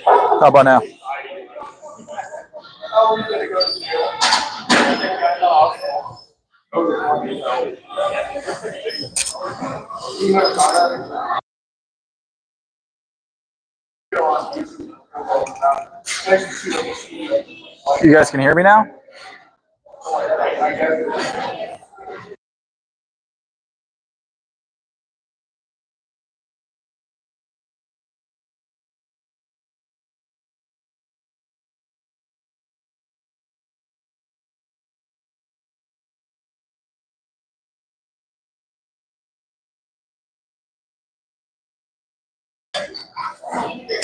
How about now? You guys can hear me now?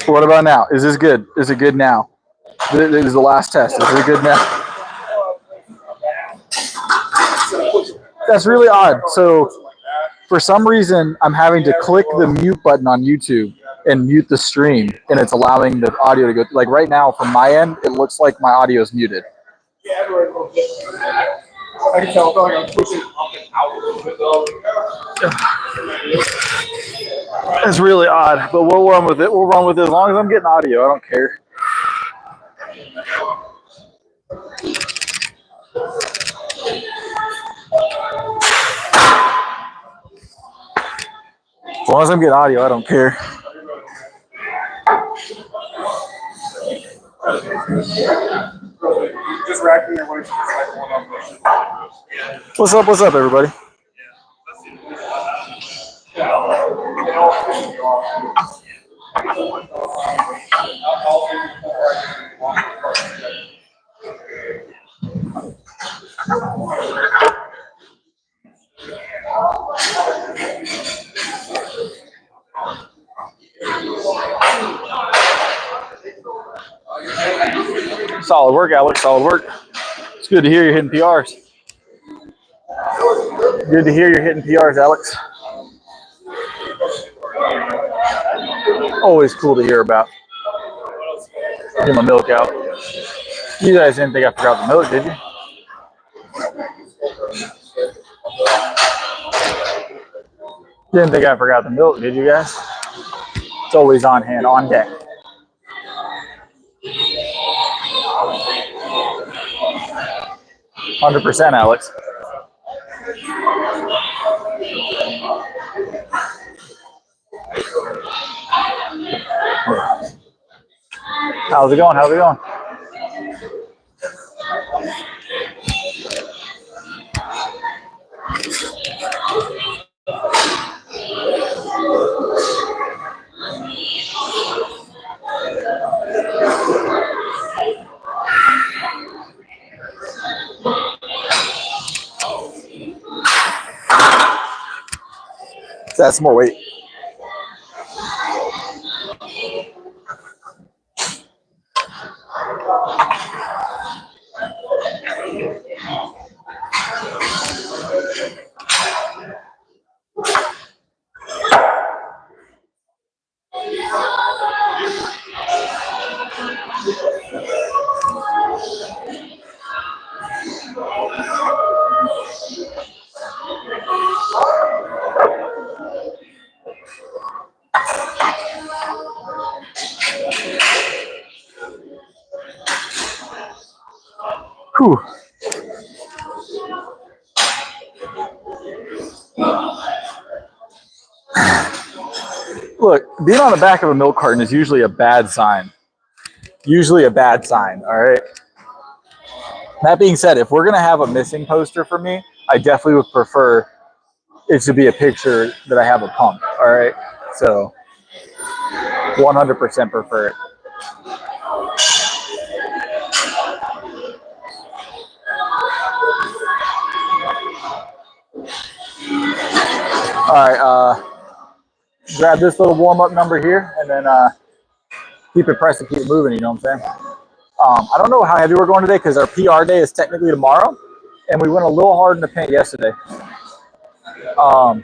What about now? Is this good? Is it good now? This is the last test. Is it good now? That's really odd. So for some reason, I'm having to click the mute button on YouTube and mute the stream, and it's allowing the audio to go. Like right now, from my end, it looks like my audio is muted. I can tell. I feel like I'm pushing up and out a little bit though. It's really odd, but we'll run with it. We'll run with it as long as I'm getting audio. I don't care. As long as I'm getting audio, I don't care. Just racking your waist. What's up? What's up, everybody? Solid work, Alex. Solid work. It's good to hear you're hitting PRs. Good to hear you're hitting PRs, Alex. Always cool to hear about. Get my milk out. You guys didn't think I forgot the milk, did you? Didn't think I forgot the milk, did you guys? It's always on hand, on deck. %, Alex. How's it going? How's it going? That's more weight. Whew. Look, being on the back of a milk carton is usually a bad sign. Usually a bad sign, all right? That being said, if we're going to have a missing poster for me, I definitely would prefer it to be a picture that I have a pump, all right? So 100% prefer it. All right, grab this little warm-up number here, and then keep it pressed and keep it moving, you know what I'm saying? I don't know how heavy we're going today because our PR day is technically tomorrow, and we went a little hard in the paint yesterday.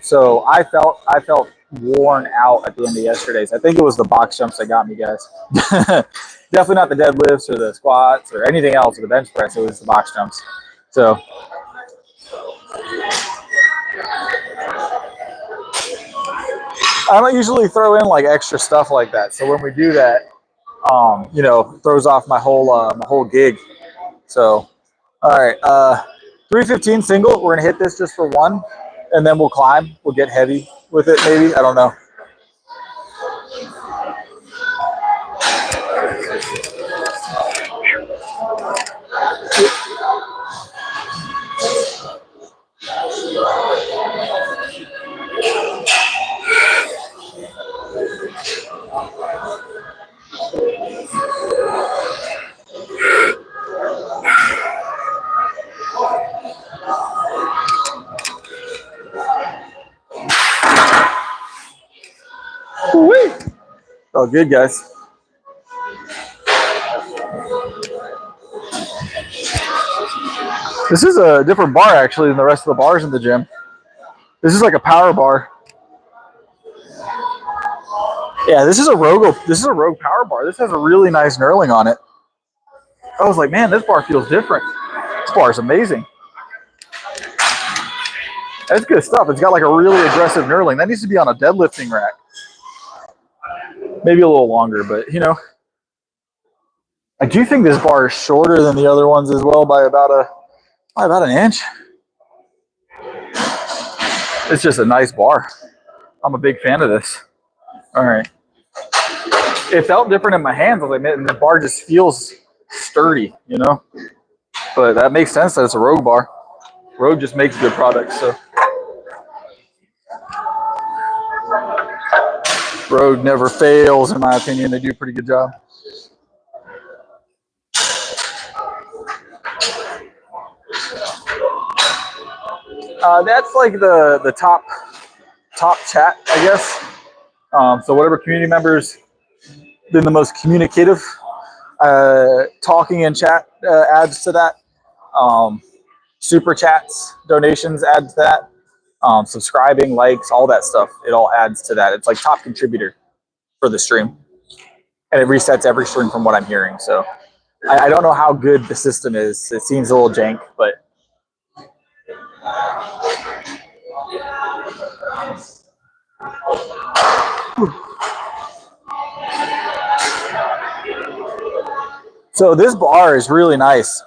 So I felt worn out at the end of yesterday's. I think it was the box jumps that got me, guys. Definitely not the deadlifts or the squats or anything else or the bench press. It was the box jumps. So I don't usually throw in like extra stuff like that. So when we do that, You know, throws off my whole gig. So, all right, 315 single. We're gonna hit this just for one, and then we'll climb. We'll get heavy with it, maybe. I don't know. Woo-wee. Oh, good, guys. This is a different bar actually than the rest of the bars in the gym. This is like a power bar. Yeah, this is a Rogue power bar. This has a really nice knurling on it. I was like, man, this bar feels different. This bar is amazing. That's good stuff. It's got like a really aggressive knurling. That needs to be on a deadlifting rack. Maybe a little longer, but you know, I do think this bar is shorter than the other ones as well by about an inch. It's just a nice bar. I'm a big fan of this. All right. It felt different in my hands. I was like, man, the bar just feels sturdy, you know? But that makes sense that it's a Rogue bar. Rogue just makes good products, so. Rogue never fails, in my opinion. They do a pretty good job. That's like the top chat, I guess. So whatever community members been the most communicative, talking in chat adds to that. Super chats, donations add to that. Subscribing, likes, all that stuff. It all adds to that. It's like top contributor for the stream. And it resets every stream from what I'm hearing. So I don't know how good the system is. It seems a little jank, but so this bar is really nice.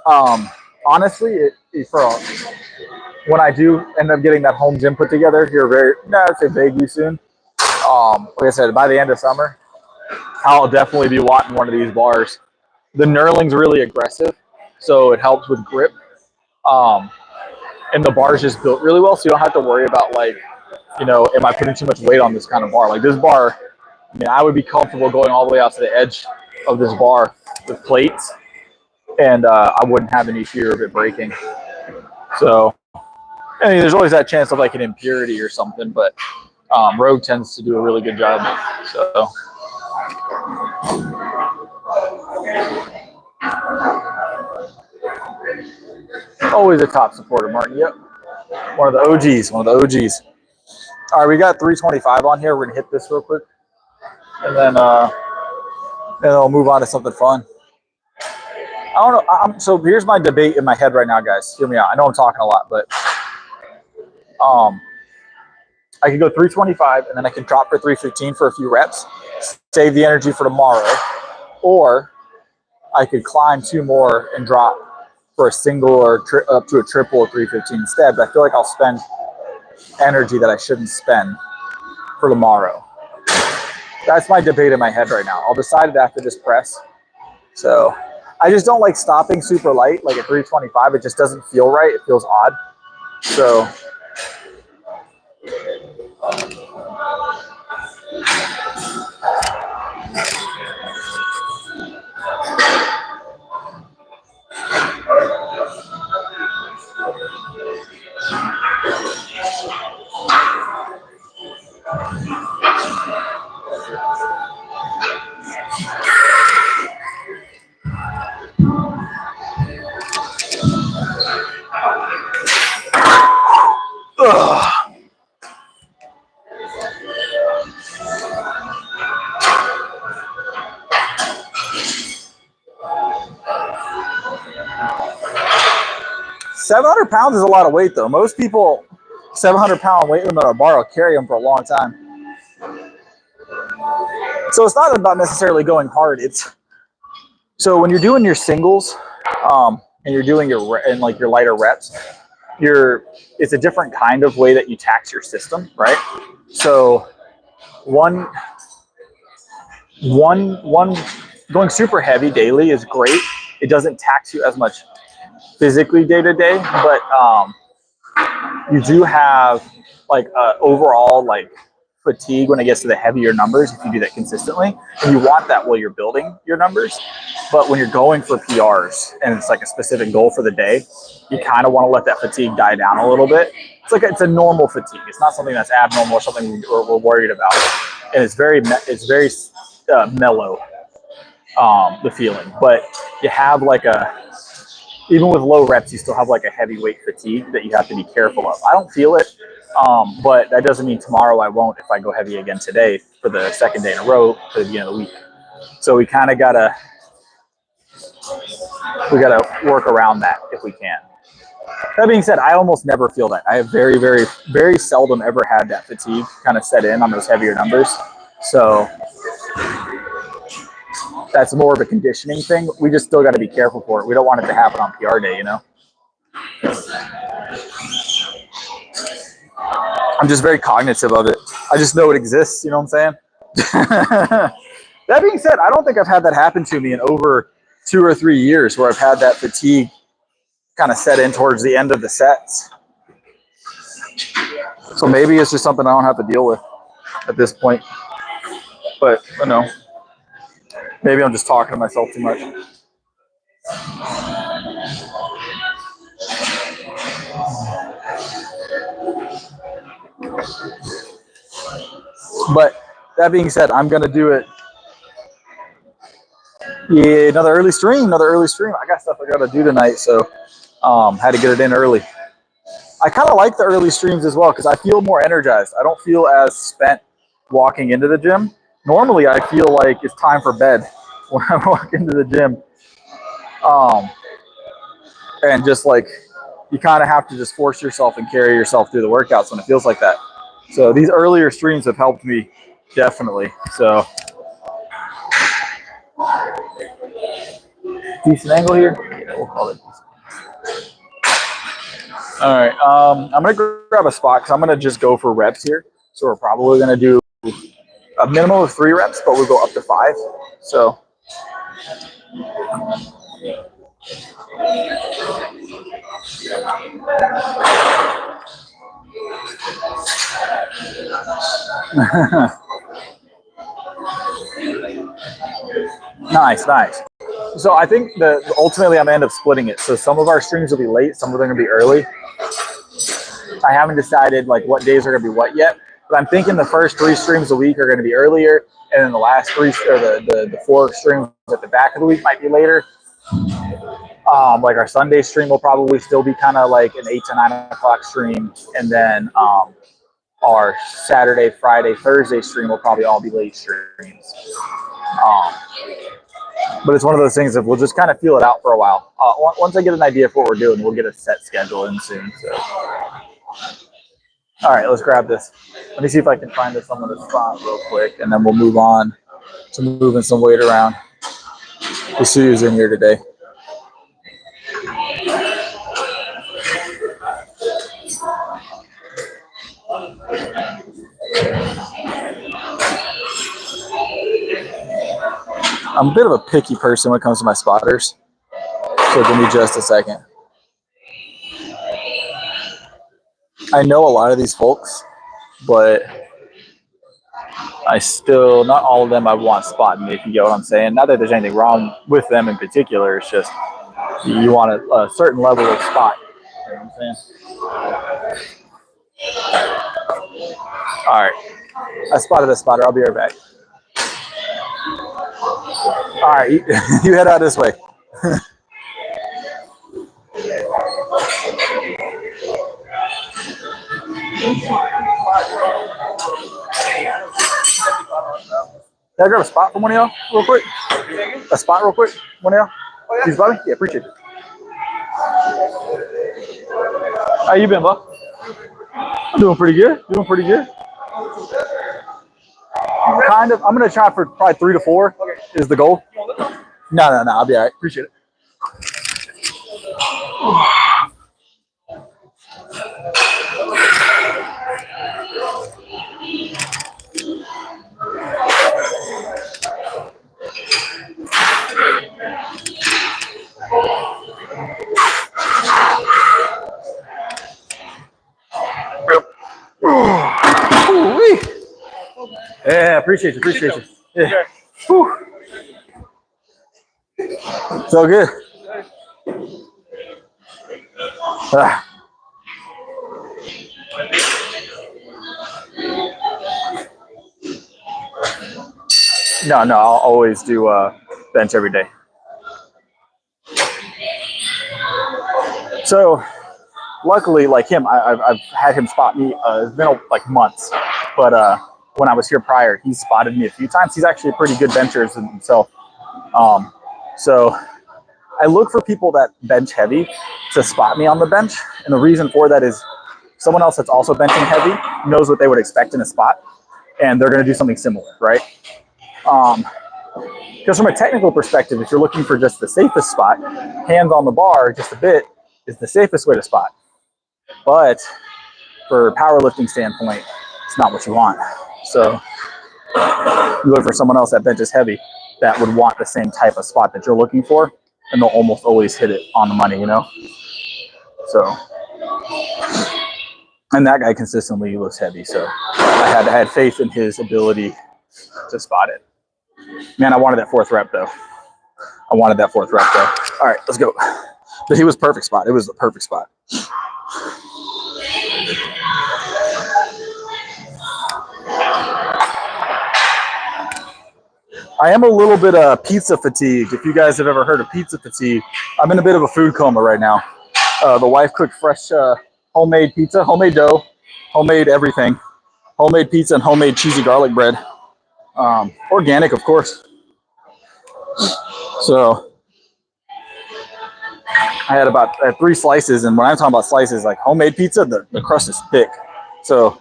Honestly, when I do end up getting that home gym put together here I'd say vaguely soon. Like I said, by the end of summer, I'll definitely be wanting one of these bars. The knurling's really aggressive, so it helps with grip. And the bar's just built really well, so you don't have to worry about like, you know, am I putting too much weight on this kind of bar? Like this bar, I mean, I would be comfortable going all the way out to the edge of this bar with plates, and I wouldn't have any fear of it breaking. So, I mean, there's always that chance of like an impurity or something, but Rogue tends to do a really good job. So. Always a top supporter, Martin. Yep. One of the OGs. All right, we got 325 on here. We're going to hit this real quick. And then we'll move on to something fun. I don't know. So here's my debate in my head right now, guys. Hear me out. I know I'm talking a lot, but I could go 325 and then I could drop for 315 for a few reps, save the energy for tomorrow. Or I could climb 2 more and drop for a single or up to a triple of 315 instead. But I feel like I'll spend energy that I shouldn't spend for tomorrow. That's my debate in my head right now. I'll decide it after this press. So I just don't like stopping super light, like at 325. It just doesn't feel right. It feels odd. So ugh. 700 pounds is a lot of weight, though. Most people, 700-pound weight limit on a bar will carry them for a long time. So it's not about necessarily going hard. It's So when you're doing your singles, and you're doing your lighter reps, it's a different kind of way that you tax your system, right? So one going super heavy daily is great. It doesn't tax you as much physically day to day, but you do have like overall like fatigue when it gets to the heavier numbers if you do that consistently, and you want that while you're building your numbers. But when you're going for PRs and it's like a specific goal for the day, you kind of want to let that fatigue die down a little bit. It's a normal fatigue. It's not something that's abnormal or something we're worried about, and it's very mellow, the feeling. But you have like even with low reps, you still have like a heavyweight fatigue that you have to be careful of. I don't feel it, but that doesn't mean tomorrow I won't if I go heavy again today for the second day in a row for the beginning of the week. So we kind of gotta work around that if we can. That being said, I almost never feel that. I have very, very, very seldom ever had that fatigue kind of set in on those heavier numbers. So that's more of a conditioning thing. We just still got to be careful for it. We don't want it to happen on PR day, you know? I'm just very cognitive of it. I just know it exists, you know what I'm saying? That being said, I don't think I've had that happen to me in over 2 or 3 years where I've had that fatigue kind of set in towards the end of the sets. So maybe it's just something I don't have to deal with at this point. But, you know, maybe I'm just talking to myself too much. But that being said, I'm going to do it. Yeah, another early stream. I got stuff I got to do tonight, so had to get it in early. I kind of like the early streams as well because I feel more energized. I don't feel as spent walking into the gym. Normally, I feel like it's time for bed when I walk into the gym. And just like you kind of have to just force yourself and carry yourself through the workouts when it feels like that. So these earlier streams have helped me definitely. So decent angle here. Yeah, we'll call it decent. All right, I'm gonna grab a spot because I'm gonna just go for reps here. So we're probably gonna do a minimum of 3 reps, but we'll go up to 5. So. Nice. So I think that ultimately I'm gonna end up splitting it. So some of our streams will be late, some of them are gonna be early. I haven't decided like what days are gonna be what yet, but I'm thinking the first 3 streams a week are gonna be earlier, and then the last 3 or the 4 streams at the back of the week might be later. Like our Sunday stream will probably still be kind of like an 8 to 9 o'clock stream, and then our Saturday, Friday, Thursday stream will probably all be late streams. But it's one of those things that we'll just kind of feel it out for a while. Once I get an idea of what we're doing, we'll get a set schedule in soon. So, all right, let's grab this. Let me see if I can find this on the spot real quick, and then we'll move on to moving some weight around. We'll see who's in here today. I'm a bit of a picky person when it comes to my spotters, so give me just a second. I know a lot of these folks, but I still, not all of them I want spotting me, if you get what I'm saying. Not that there's anything wrong with them in particular, it's just you want a certain level of spot. You know what I'm saying? All right, I spotted a spotter. I'll be right back. All right, you head out this way. Can I grab a spot from one of y'all real quick? A spot real quick? One of y'all? Please, Bobby? Yeah, appreciate it. How you been, bud? I'm doing pretty good. Kind of. I'm going to try for probably 3 to 4 is the goal. No, I'll be all right. Appreciate it. Yeah, appreciate you. Yeah. Whew. So good. Ah. No, I'll always do bench every day. So luckily, like him, I've had him spot me. It's been like months, but when I was here prior, he spotted me a few times. He's actually a pretty good bencher himself. So I look for people that bench heavy to spot me on the bench, and the reason for that is someone else that's also benching heavy knows what they would expect in a spot, and they're going to do something similar, right? Because from a technical perspective, if you're looking for just the safest spot, hands on the bar just a bit is the safest way to spot. But for a powerlifting standpoint, it's not what you want. So you look for someone else that benches heavy that would want the same type of spot that you're looking for, and they'll almost always hit it on the money, you know? So, and that guy consistently looks heavy, so I had faith in his ability to spot it. Man, I wanted that fourth rep, though. All right, let's go. But he was perfect spot. It was the perfect spot. I am a little bit pizza fatigued. If you guys have ever heard of pizza fatigue, I'm in a bit of a food coma right now. The wife cooked fresh homemade pizza, homemade dough, homemade everything, homemade pizza, and homemade cheesy garlic bread. Organic, of course. So I had 3 slices, and when I'm talking about slices, like homemade pizza, the crust is thick. So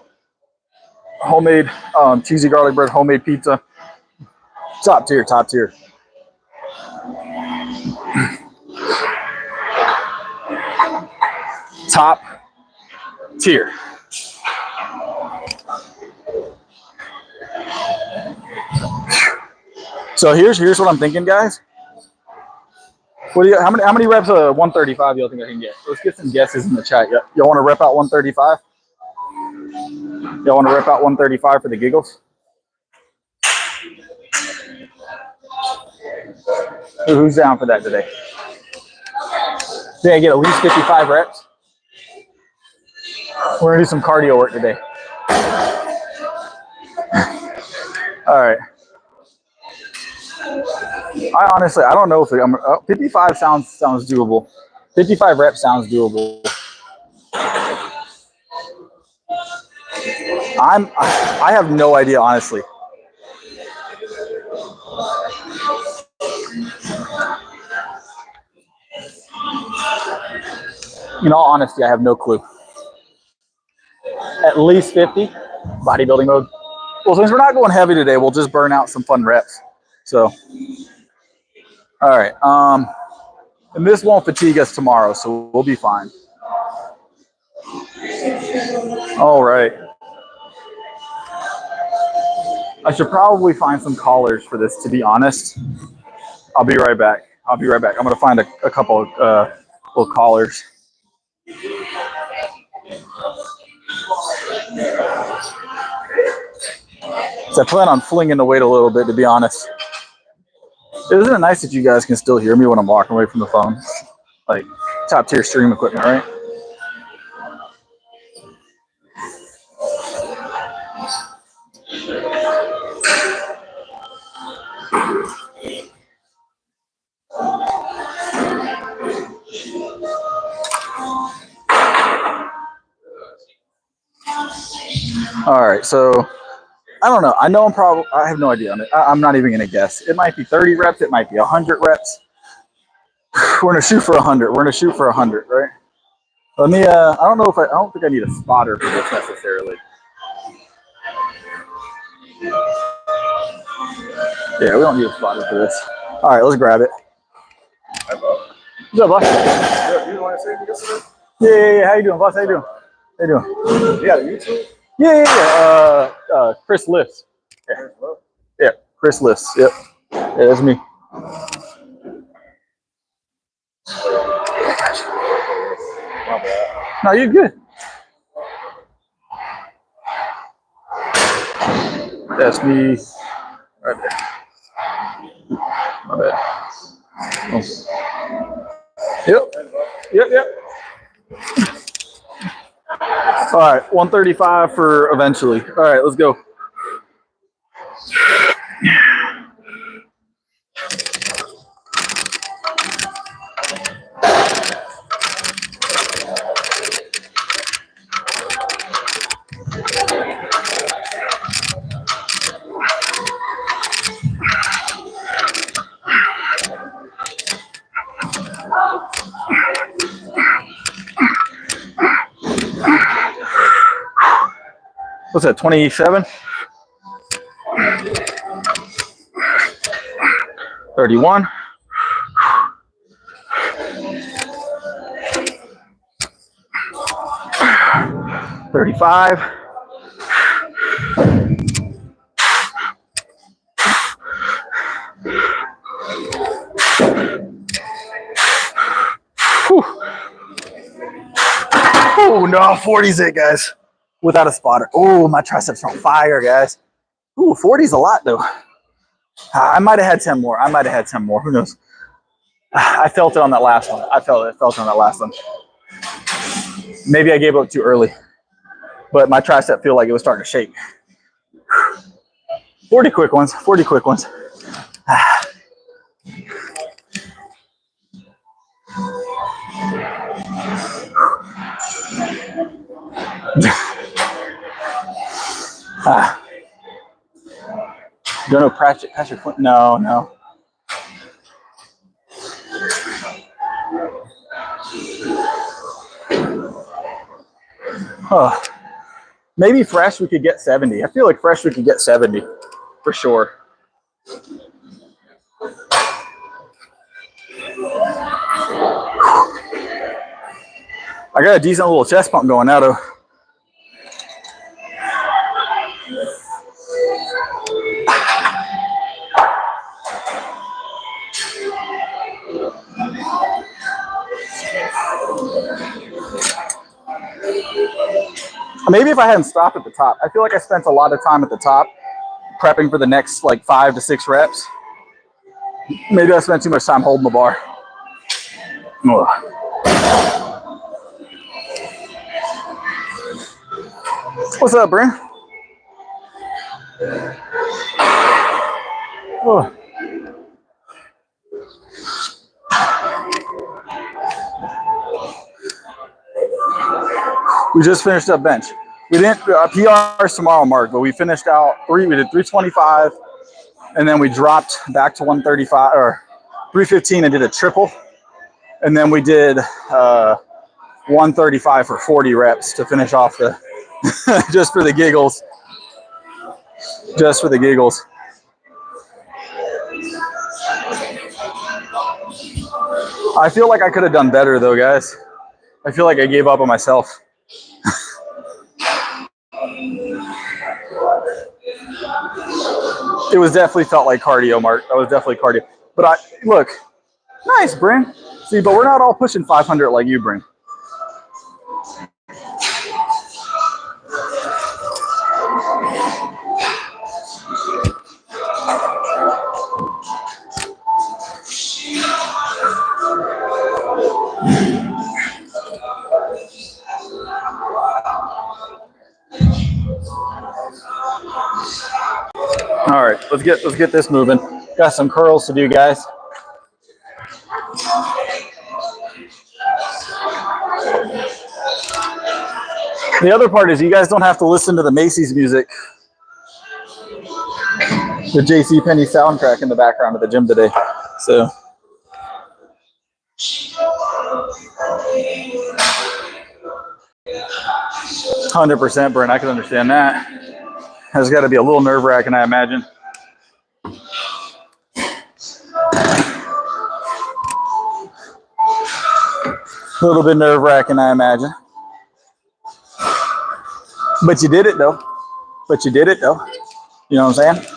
homemade cheesy garlic bread, homemade pizza, top tier. Top tier. So here's what I'm thinking, guys. What do you? How many reps of 135 y'all think I can get? Let's get some guesses in the chat. Y'all want to rep out 135? Y'all want to rep out 135 for the giggles? Who's down for that today? Did I get at least 55 reps? We're gonna do some cardio work today. All right. I don't know if 55 sounds doable. 55 reps sounds doable. I have no idea, honestly. In all honesty, I have no clue. At least 50, bodybuilding mode. Well, since we're not going heavy today, we'll just burn out some fun reps. So, all right. And this won't fatigue us tomorrow, so we'll be fine. All right. I should probably find some collars for this, to be honest. I'll be right back. I'm going to find a couple of little collars. So I plan on flinging the weight a little bit, to be honest. Isn't it nice that you guys can still hear me when I'm walking away from the phone? Like, top tier stream equipment, right? All right, so I don't know. I have no idea on it. I'm not even going to guess. It might be 30 reps. It might be 100 reps. We're going to shoot for 100. Right? Let me, I don't think I need a spotter for this necessarily. Yeah, we don't need a spotter for this. All right, let's grab it. What's up, boss? Yeah. How you doing, boss? How you doing? How you doing? You got a YouTube? Yeah. Chris Lifts. Yeah, Chris Lifts. Yep. Yeah, that's me. No, you're good. That's me. Right there. My bad. Oh. Yep. All right, 135 for eventually. All right, let's go. What's that, 27? 31. 35. Oh, no, 40's it, guys. Without a spotter. Oh, my triceps are on fire, guys. Ooh, 40's a lot, though. I might have had 10 more. Who knows? I felt it on that last one. I felt it on that last one. Maybe I gave up too early, but my tricep feel like it was starting to shake. 40 quick ones. Don't know, Patrick. No. Oh, maybe fresh we could get 70. I feel like fresh we could get 70 for sure. I got a decent little chest pump going now, though. Maybe if I hadn't stopped at the top. I feel like I spent a lot of time at the top prepping for the next like 5 to 6 reps. Maybe I spent too much time holding the bar. Ugh. What's up, Bryn? Oh. We just finished up bench. We didn't PR's tomorrow, Mark, but we finished out we did 325, and then we dropped back to 135 or 315 and did a triple, and then we did 135 for 40 reps to finish off the just for the giggles. I feel like I could have done better though, guys. I feel like I gave up on myself. It was definitely felt like cardio, Mark. That was definitely cardio. But look, nice, Bryn. See, but we're not all pushing 500 like you, Bryn. All right, let's get this moving. Got some curls to do, guys. The other part is you guys don't have to listen to the Macy's music, the JCPenney soundtrack in the background of the gym today. So 100%, Brent. I can understand that. That's got to be a little nerve-wracking, I imagine. A little bit nerve-wracking, I imagine. But you did it, though. You know what I'm saying?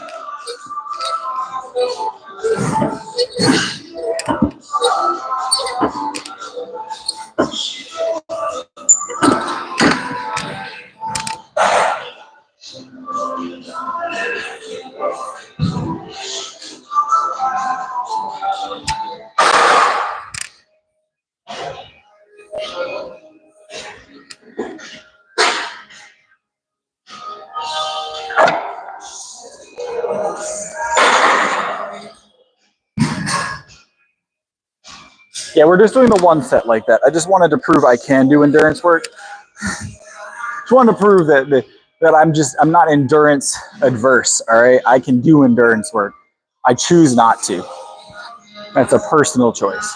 Yeah, we're just doing the one set like that. I just wanted to prove I can do endurance work. Just wanted to prove that I'm not endurance adverse. All right, I can do endurance work. I choose not to. That's a personal choice.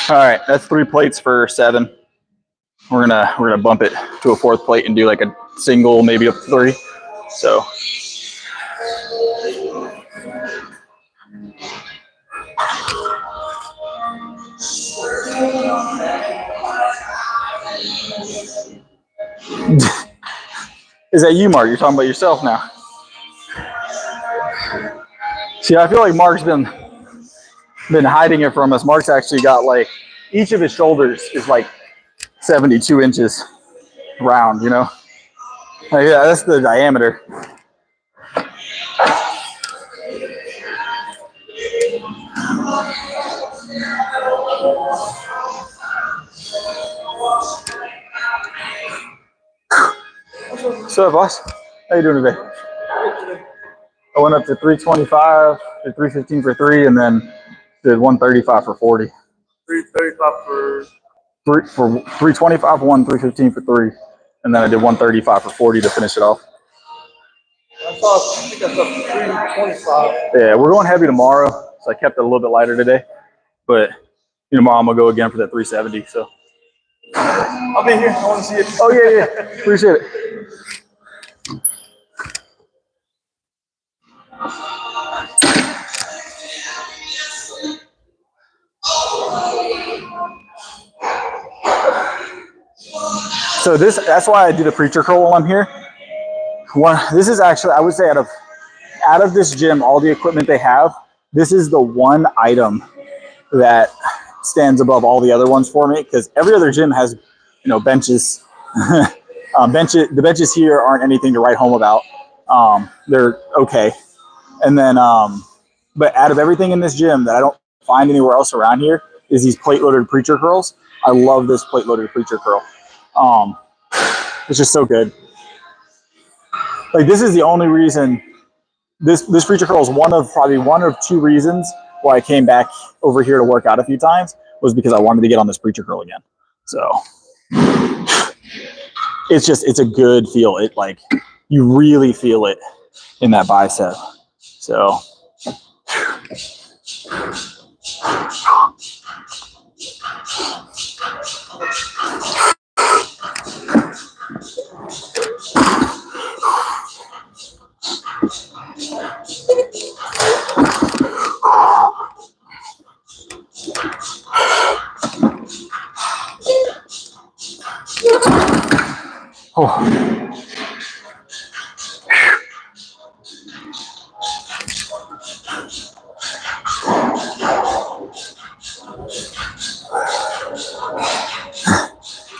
All right, that's 3 plates for 7. We're gonna bump it to a 4th plate and do like a single, maybe up to 3. So. Is that you, Mark? You're talking about yourself now. See, I feel like Mark's been hiding it from us. Mark's actually got like, each of his shoulders is like 72 inches round, you know? Like, yeah, that's the diameter. So, boss, how you doing today? I went up to 325, did 315 for 3, and then did 135 for 40. 335 for 325, 315 for 3, and then I did 135 for 40 to finish it off. I think I saw 325. Yeah, we're going heavy tomorrow, so I kept it a little bit lighter today. But tomorrow I'm gonna go again for that 370. So I'll be here. I want to see it. Oh yeah, appreciate it. So that's why I do the preacher curl while I'm here. This is actually, I would say, out of this gym, all the equipment they have, this is the one item that stands above all the other ones for me, because every other gym has, benches. The benches here aren't anything to write home about. They're okay. And then, but out of everything in this gym that I don't find anywhere else around here is these plate-loaded preacher curls. I love this plate-loaded preacher curl. It's just so good. Like, this is the only reason, this preacher curl is probably one of 2 reasons why I came back over here to work out a few times, was because I wanted to get on this preacher curl again. So it's a good feel. It, like, you really feel it in that bicep. So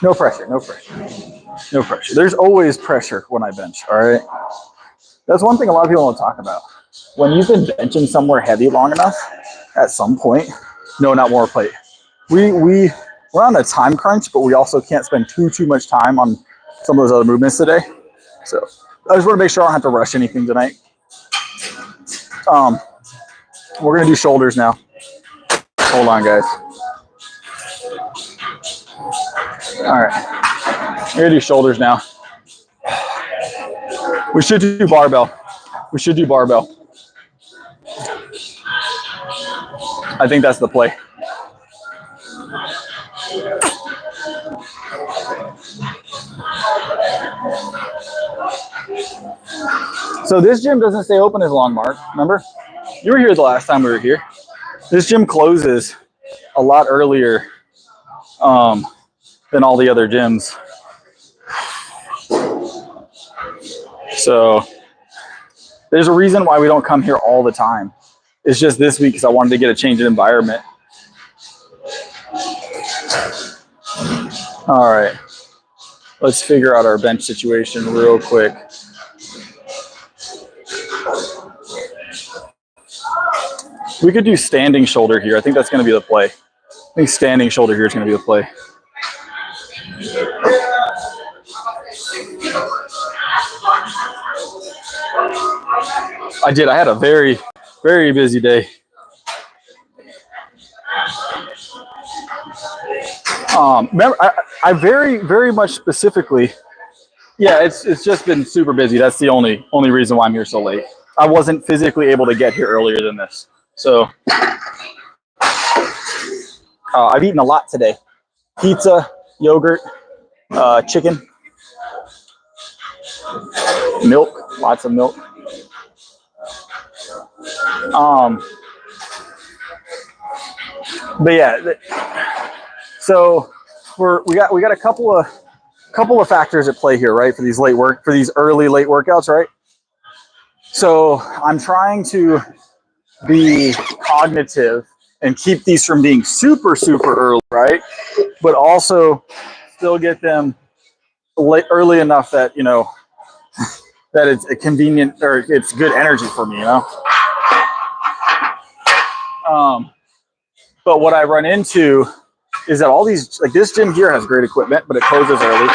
no pressure, no pressure, no pressure. There's always pressure when I bench, all right? That's one thing a lot of people don't talk about. When you've been benching somewhere heavy long enough, at some point, no, not more plate. We we're on a time crunch, but we also can't spend too much time on some of those other movements today. So I just want to make sure I don't have to rush anything tonight. We're gonna do shoulders now. Hold on, guys. All right, we're gonna do shoulders now. We should do barbell. We should do barbell. I think that's the play. So this gym doesn't stay open as long, Mark. Remember? You were here the last time we were here. This gym closes a lot earlier than all the other gyms. So there's a reason why we don't come here all the time. It's just this week because I wanted to get a change in environment. All right. Let's figure out our bench situation real quick. We could do standing shoulder here. I think that's going to be the play. I think standing shoulder here is going to be the play. I did. I had a very, very busy day. Remember, I very much specifically, yeah, it's just been super busy. That's the only reason why I'm here so late. I wasn't physically able to get here earlier than this. So I've eaten a lot today. Pizza, yogurt, chicken, milk, lots of milk. But yeah, so we got a couple of factors at play here, right? For these early late workouts, right? So I'm trying to be cognitive and keep these from being super early, right? But also still get them early enough that, you know, that it's a convenient or it's good energy for me, you know? But what I run into is that all these, like this gym here has great equipment, but it closes early.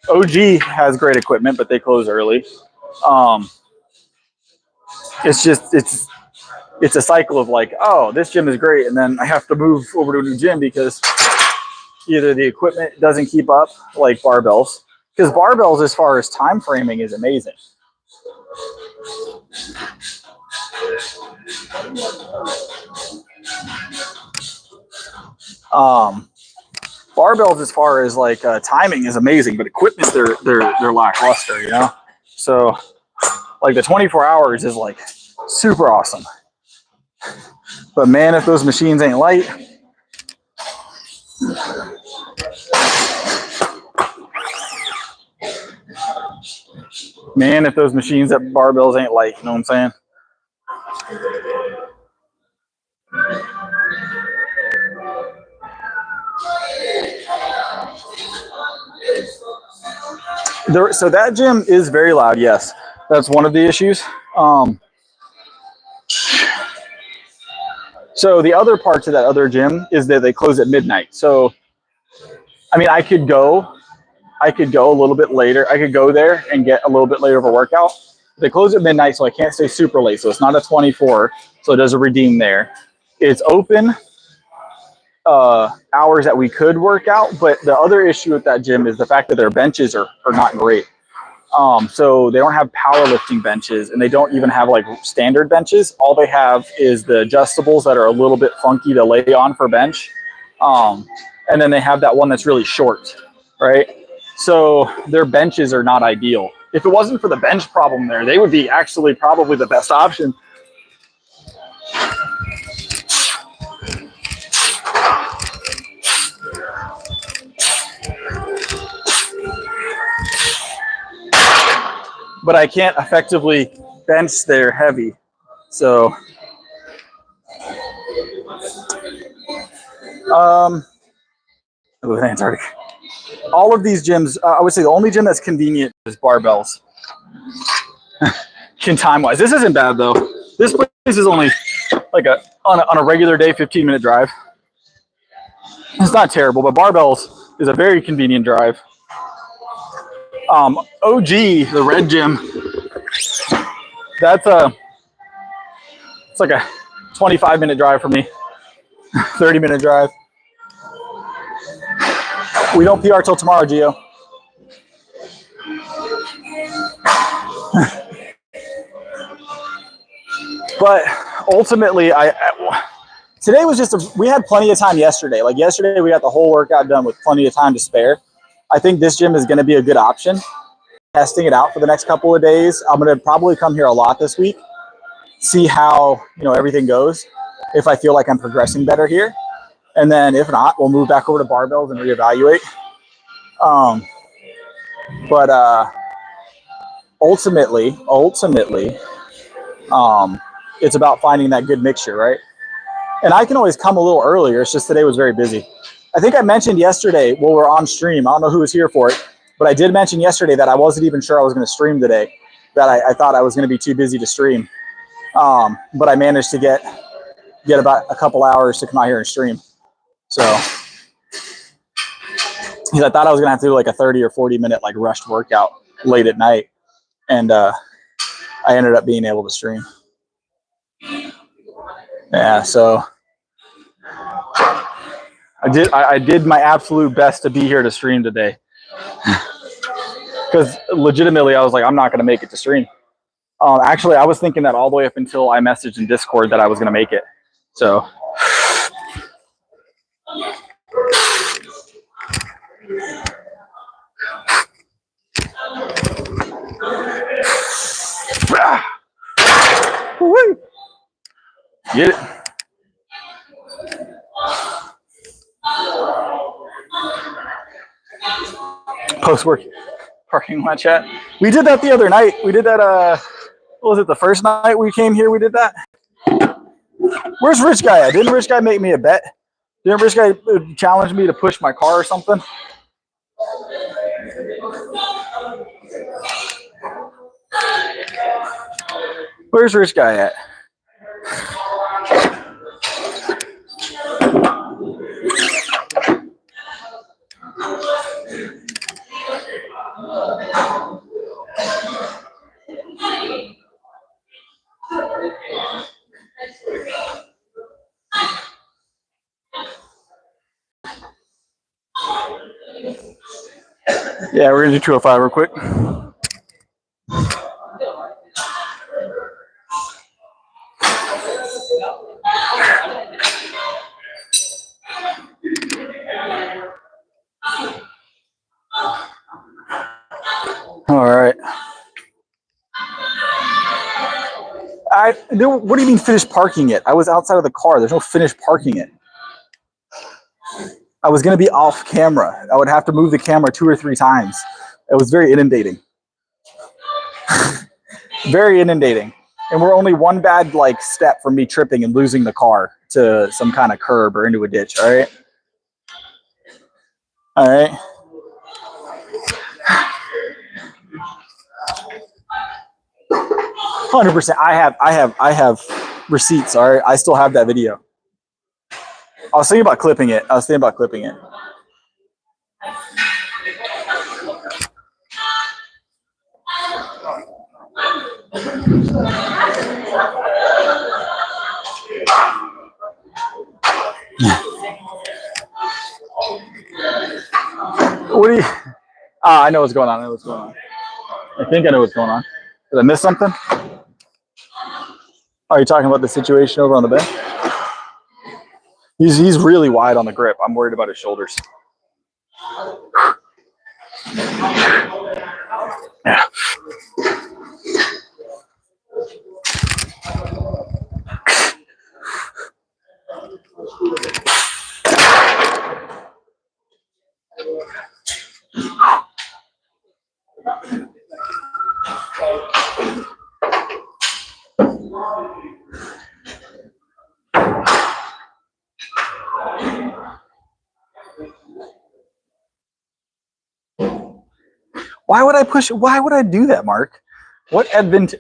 OG has great equipment, but they close early. It's a cycle of like, oh, this gym is great, and then I have to move over to a new gym because either the equipment doesn't keep up, like barbells, because barbells, as far as time framing, is amazing. Barbells, as far as like timing, is amazing, but equipment, they're lackluster, you know. So like the 24 hours is like super awesome, but man, if those machines ain't light, man, if those machines at barbells ain't light, you know what I'm saying? So that gym is very loud. Yes, that's one of the issues. So the other part to that other gym is that they close at midnight. So, I mean, I could go a little bit later. I could go there and get a little bit later of a workout. They close at midnight, so I can't stay super late. So it's not a 24, so it does a redeem there. It's open hours that we could work out, but the other issue with that gym is the fact that their benches are not great. So they don't have powerlifting benches, and they don't even have like standard benches. All they have is the adjustables that are a little bit funky to lay on for bench. And then they have that one that's really short, right? So their benches are not ideal. If it wasn't for the bench problem there, they would be actually probably the best option. But I can't effectively bench there heavy. So, with Antarctica. All of these gyms, I would say the only gym that's convenient is barbells. Time-wise, this isn't bad though. This place is only like on a regular day, 15-minute drive. It's not terrible, but barbells is a very convenient drive. OG, the red gym, it's like a 25-minute drive for me, 30-minute drive. We don't PR till tomorrow, Gio. But ultimately, today was we had plenty of time yesterday. Like yesterday, we got the whole workout done with plenty of time to spare. I think this gym is going to be a good option. Testing it out for the next couple of days. I'm going to probably come here a lot this week, see how everything goes. If I feel like I'm progressing better here, and then if not, we'll move back over to barbells and reevaluate. But ultimately, it's about finding that good mixture, right? And I can always come a little earlier. It's just today was very busy. I think I mentioned yesterday while we're on stream, I don't know who was here for it, but I did mention yesterday that I wasn't even sure I was going to stream today, that I thought I was going to be too busy to stream. But I managed to get about a couple hours to come out here and stream. So, because I thought I was going to have to do like a 30 or 40-minute like rushed workout late at night. And I ended up being able to stream. Yeah, so I did my absolute best to be here to stream today. Because legitimately, I was like, I'm not going to make it to stream. Actually, I was thinking that all the way up until I messaged in Discord that I was going to make it. So. Get it. Post-work parking lot chat. We did that the other night. We did that, what was it, the first night we came here, we did that? Where's Rich Guy at? Didn't Rich Guy make me a bet? Didn't Rich Guy challenge me to push my car or something? Where's Rich Guy at? Yeah, we're gonna do 205 real quick. All right. What do you mean finish parking it? I was outside of the car. There's no finish parking it. I was going to be off camera. I would have to move the camera 2 or 3 times. It was very inundating. Very inundating. And we're only one bad step from me tripping and losing the car to some kind of curb or into a ditch. All right. All right. %. I have receipts. All right. I still have that video. I was thinking about clipping it. What do you? I know what's going on. I think I know what's going on. Did I miss something? Are you talking about the situation over on the bench? He's really wide on the grip. I'm worried about his shoulders. Yeah. Why would I push? Why would I do that, Mark? What advantage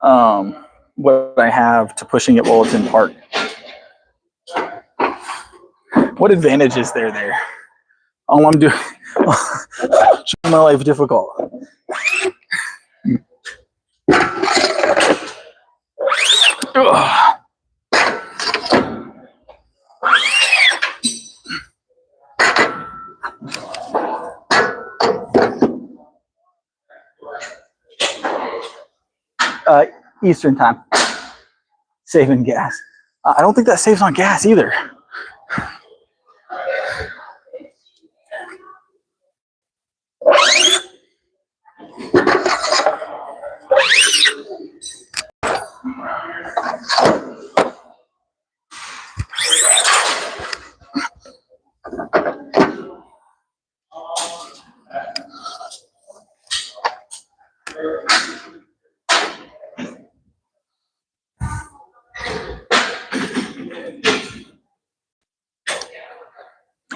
would I have to pushing it while it's in park? What advantage is there? All I'm doing, making my life difficult. Ugh. Eastern time. Saving gas. I don't think that saves on gas either.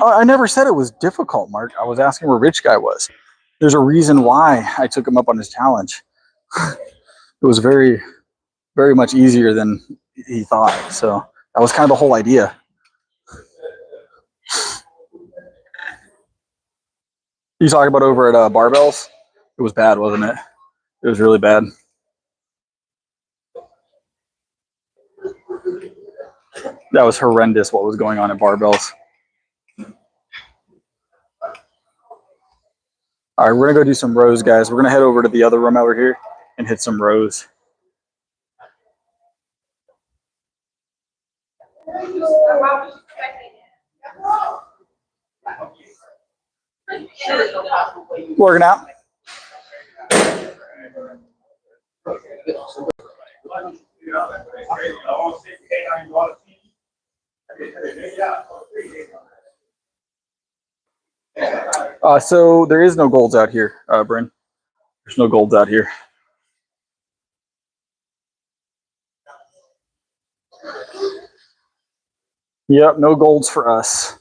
Oh, I never said it was difficult, Mark. I was asking where Rich Guy was. There's a reason why I took him up on his challenge. It was very, very much easier than he thought. So that was kind of the whole idea. You talking about over at Barbells? It was bad, wasn't it? It was really bad. That was horrendous what was going on at Barbells. All right, we're going to go do some rows, guys. We're going to head over to the other room over here and hit some rows. Working out. So there is no golds out here, Bryn. There's no golds out here. Yep, no golds for us.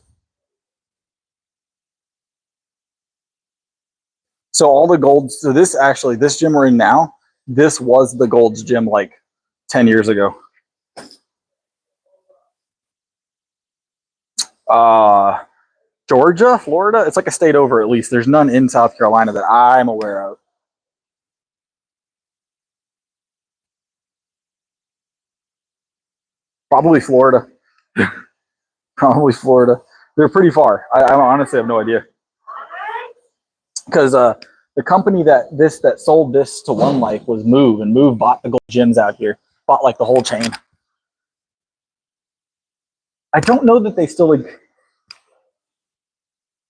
So all the golds, so this gym we're in now, this was the golds gym like 10 years ago. Georgia, Florida, it's like a state over at least. There's none in South Carolina that I'm aware of. Probably Florida. Probably Florida. They're pretty far. I honestly have no idea. Because the company that sold this to One Life was Move, and Move bought the gold gyms out here. Bought like the whole chain. I don't know that they still like.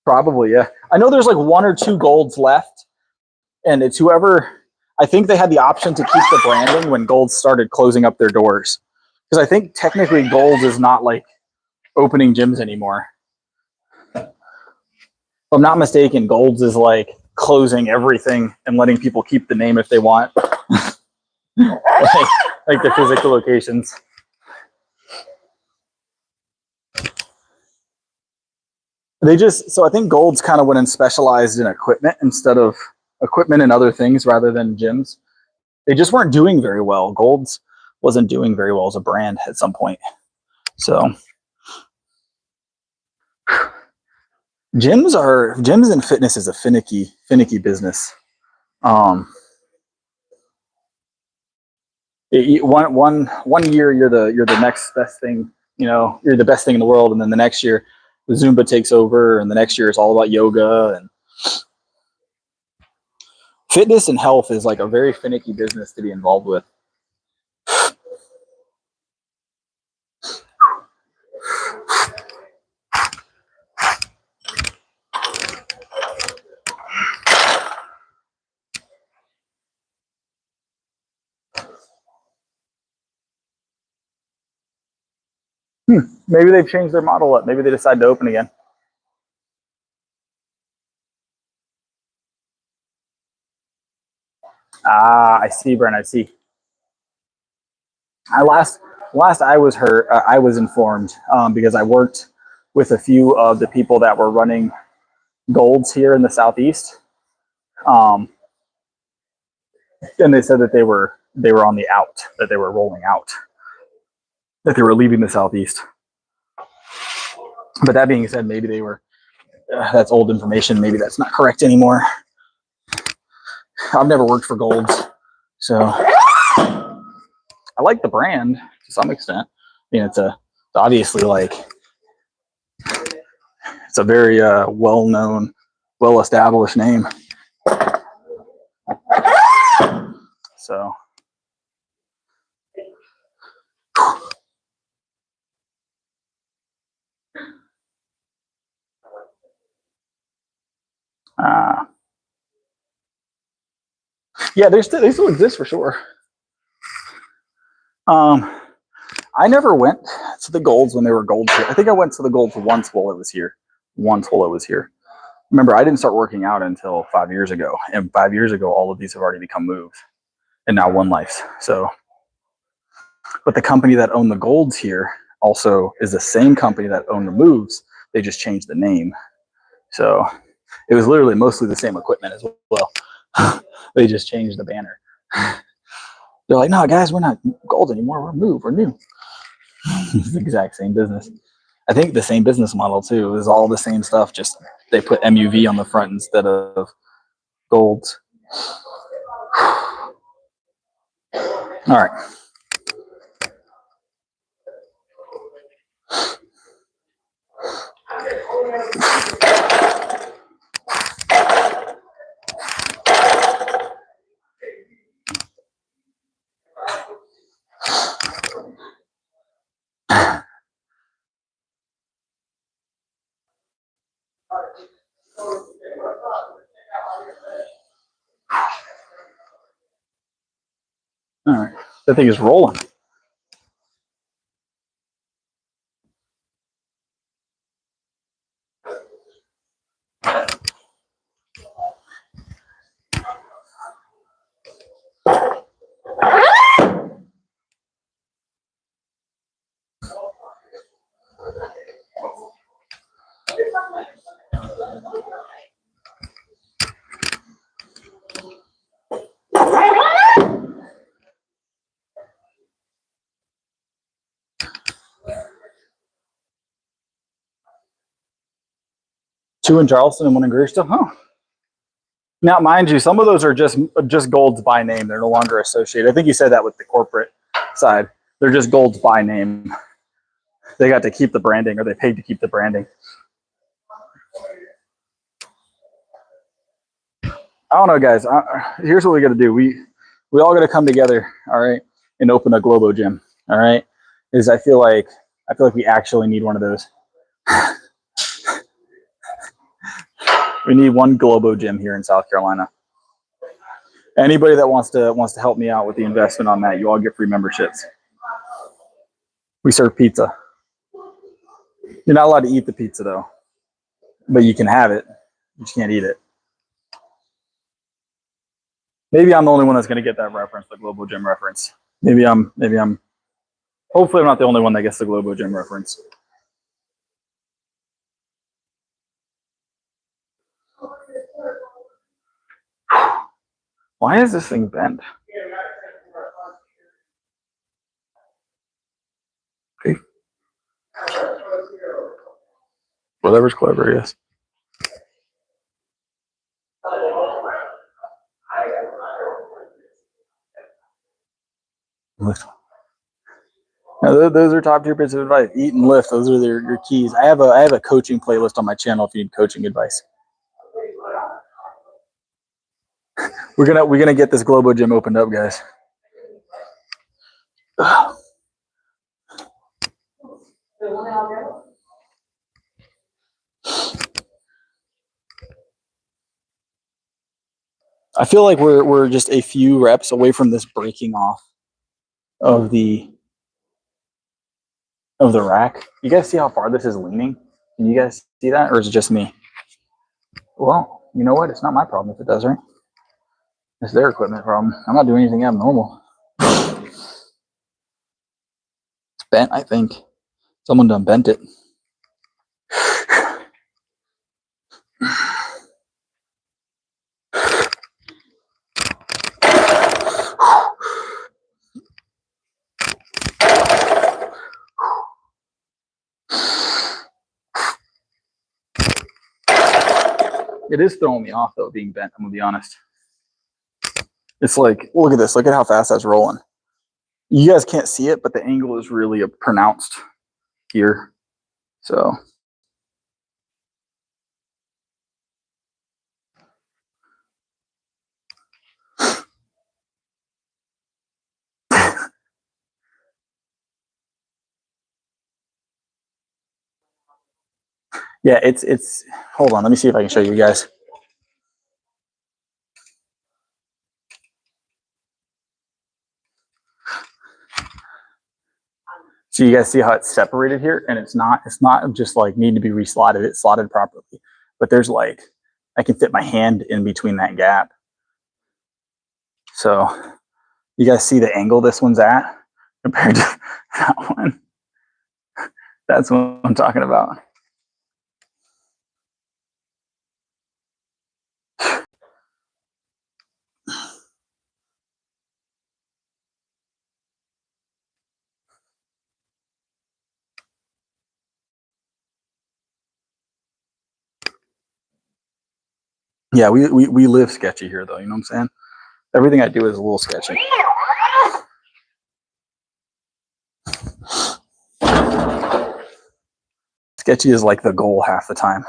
Probably, yeah. I know there's like 1 or 2 golds left, and it's whoever. I think they had the option to keep the branding when Golds started closing up their doors, because I think technically Golds is not like opening gyms anymore. If I'm not mistaken, Golds is like closing everything and letting people keep the name if they want, like the physical locations. So I think Golds kind of went and specialized in equipment instead of equipment and other things rather than gyms. They just weren't doing very well. Golds wasn't doing very well as a brand at some point. So gyms and fitness is a finicky business. One year you're the next best thing, you're the best thing in the world, and then the next year the Zumba takes over, and the next year it's all about yoga. And fitness and health is like a very finicky business to be involved with. Maybe they've changed their model up. Maybe they decide to open again. I see, Brent. I see. Last I was informed because I worked with a few of the people that were running Golds here in the Southeast, and they said that they were on the out, that they were rolling out, that they were leaving the Southeast. But that being said, maybe they were, that's old information. Maybe that's not correct anymore. I've never worked for Golds, so I like the brand to some extent. I mean, it's obviously like, it's a very well-known, well-established name. So, yeah, they still exist for sure. I never went to the Golds when they were Golds here. I think I went to the Golds once while it was here. Remember, I didn't start working out until 5 years ago, and 5 years ago, all of these have already become moves, and now One Life's. So, but the company that owned the Golds here also is the same company that owned the moves. They just changed the name. So it was literally mostly the same equipment as well. They just changed the banner. They're like, no, guys, we're not Gold anymore. We're Move. We're new. It's the exact same business. I think the same business model too. It was all the same stuff. Just they put MUV on the front instead of Golds. All right. All right. That thing is rolling. Two in Charleston and one in Greerstown. Huh. Now, mind you, some of those are just Golds by name. They're no longer associated. I think you said that with the corporate side. They're just Golds by name. They got to keep the branding, or they paid to keep the branding. I don't know, guys. Here's what we got to do. We all got to come together, all right, and open a Globo gym. All right, I feel like we actually need one of those. We need one Globo gym here in South Carolina. Anybody that wants to help me out with the investment on that, you all get free memberships. We serve pizza. You're not allowed to eat the pizza though, but you can have it. You just can't eat it. Maybe I'm the only one that's going to get that reference, the Globo Gym reference. Maybe I'm. Hopefully, I'm not the only one that gets the Globo Gym reference. Why is this thing bent? Okay. Whatever's clever, yes. Lift. Now, those are top tier bits of advice. Eat and lift. Those are your keys. I have a coaching playlist on my channel if you need coaching advice. We're gonna get this Globo Gym opened up, guys. I feel like we're just a few reps away from this breaking off of the rack. You guys see how far this is leaning? Can you guys see that, or is it just me? Well, you know what? It's not my problem if it does, right? It's their equipment problem. I'm not doing anything abnormal. It's bent, I think. Someone done bent it. It is throwing me off though, being bent. I'm gonna be honest. It's like, look at this. Look at how fast that's rolling. You guys can't see it, but the angle is really pronounced here. So. Yeah, it's. Hold on, let me see if I can show you guys. So you guys see how it's separated here, and it's not just like needing to be reslotted. It's slotted properly, but there's like I can fit my hand in between that gap. So you guys see the angle this one's at compared to that one. That's what I'm talking about. Yeah, we live sketchy here though, you know what I'm saying? Everything I do is a little sketchy. Sketchy is like the goal half the time.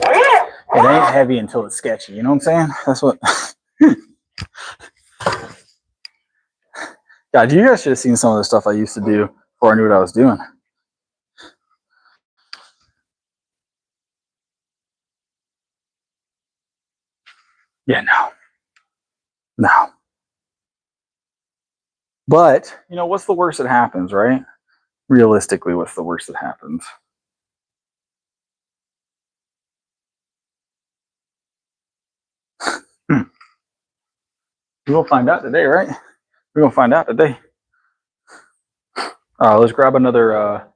It ain't heavy until it's sketchy, you know what I'm saying? That's what. God, you guys should have seen some of the stuff I used to do before I knew what I was doing. Yeah, no. But, you know, what's the worst that happens, right? Realistically, what's the worst that happens? We're gonna find out today, right? We're gonna find out today. Let's grab another.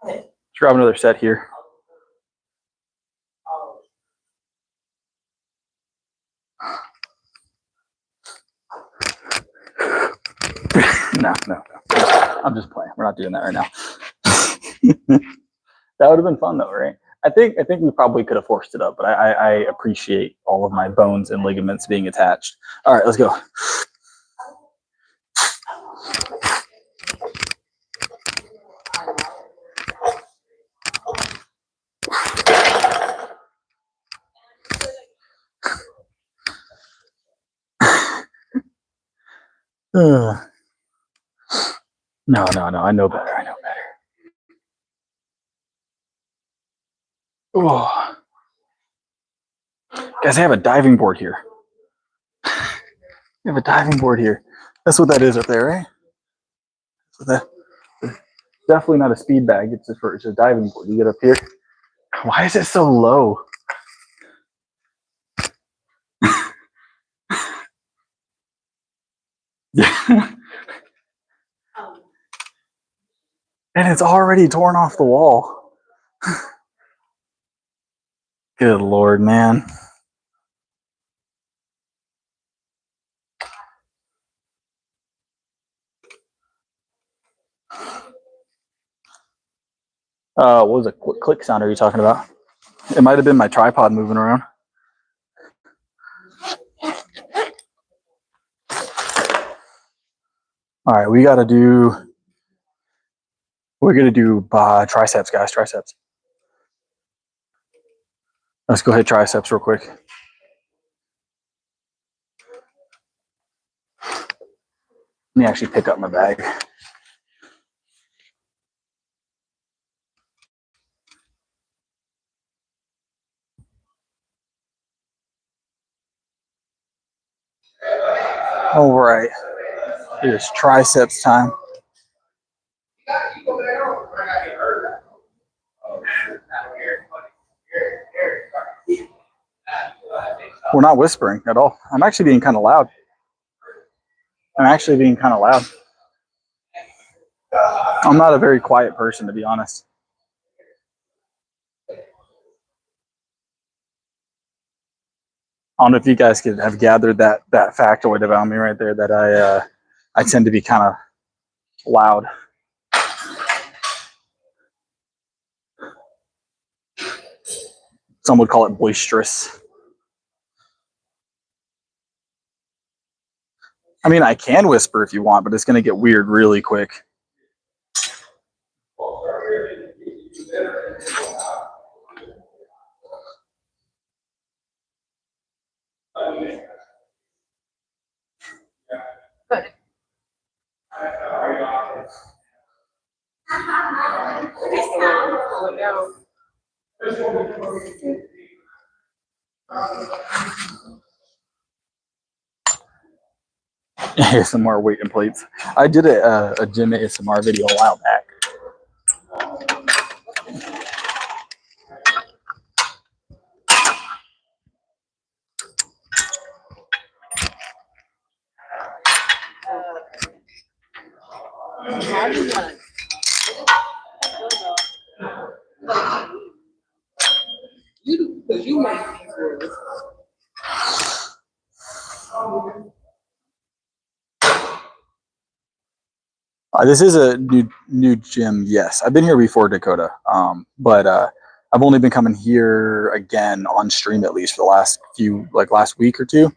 Let's grab another set here. No. I'm just playing. We're not doing that right now. That would have been fun though, right? I think we probably could have forced it up, but I appreciate all of my bones and ligaments being attached. All right, let's go. No. I know better. Oh. Guys, I have a diving board here. We have a diving board here. That's what that is up there, right? So that definitely not a speed bag. It's a diving board. You get up here. Why is it so low? Yeah. And it's already torn off the wall. Good Lord, man. What was a click sound are you talking about? It might have been my tripod moving around. All right, we're going to do triceps, guys, triceps. Let's go hit triceps real quick. Let me actually pick up my bag. All right, it is triceps time. We're not whispering at all. I'm actually being kind of loud. I'm not a very quiet person, to be honest. I don't know if you guys could have gathered that factoid about me right there, that I tend to be kind of loud. Some would call it boisterous. I mean, I can whisper if you want, but it's going to get weird really quick. Good. ASMR weighting plates. I did a gym ASMR video a while back. You do, because you make these words. This is a new gym. Yes, I've been here before, Dakota. But I've only been coming here again on stream at least for the last few, like last week or two.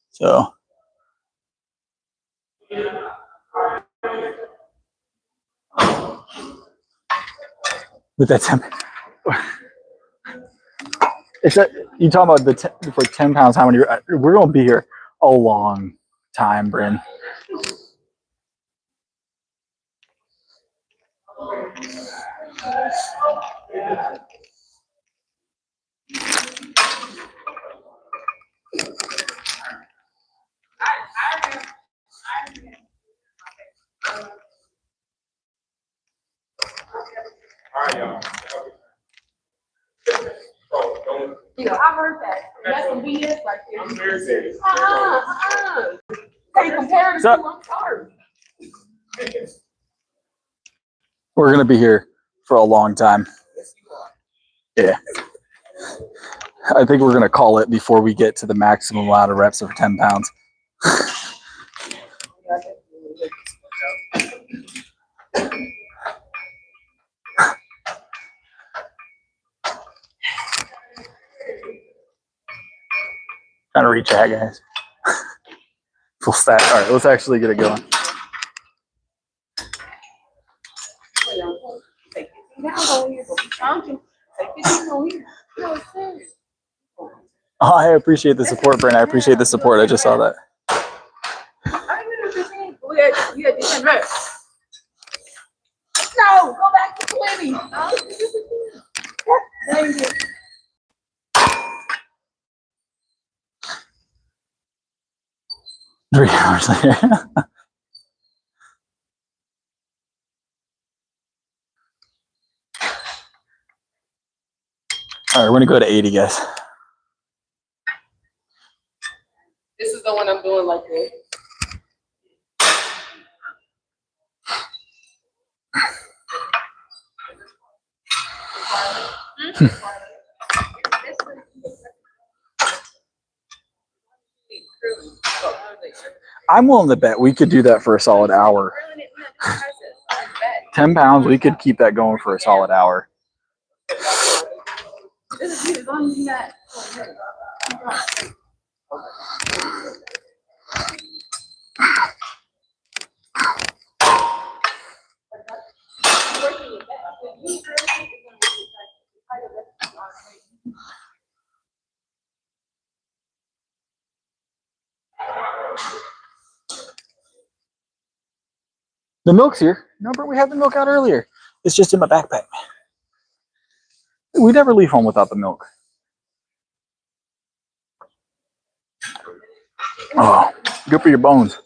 So with that temp, it's a, you talking about for 10 pounds? How many? We're gonna be here a long time, Bryn. Yeah, I heard that. That's some BS right there. I'm very serious. Hey, compare the two, I'm sorry. We're gonna be here for a long time. Yeah. I think we're gonna call it before we get to the maximum amount of reps of 10 pounds. Trying to reach that, guys. Full stack. All right, let's actually get it going. Take 15 pounds on here, but we found you. Take 15 on here. No, it's serious. Oh, I appreciate the support, Brent. I appreciate the support. I just saw that. I didn't know 15. We had 10 reps. No, go back to 20. Thank you. Three hours later. All right, we're gonna go to 80, guys. This is the one I'm doing like this. I'm willing to bet we could do that for a solid hour. 10 pounds, we could keep that going for a solid hour. This is on that. The milk's here. Remember, we had the milk out earlier. It's just in my backpack. We never leave home without the milk. Oh, good for your bones.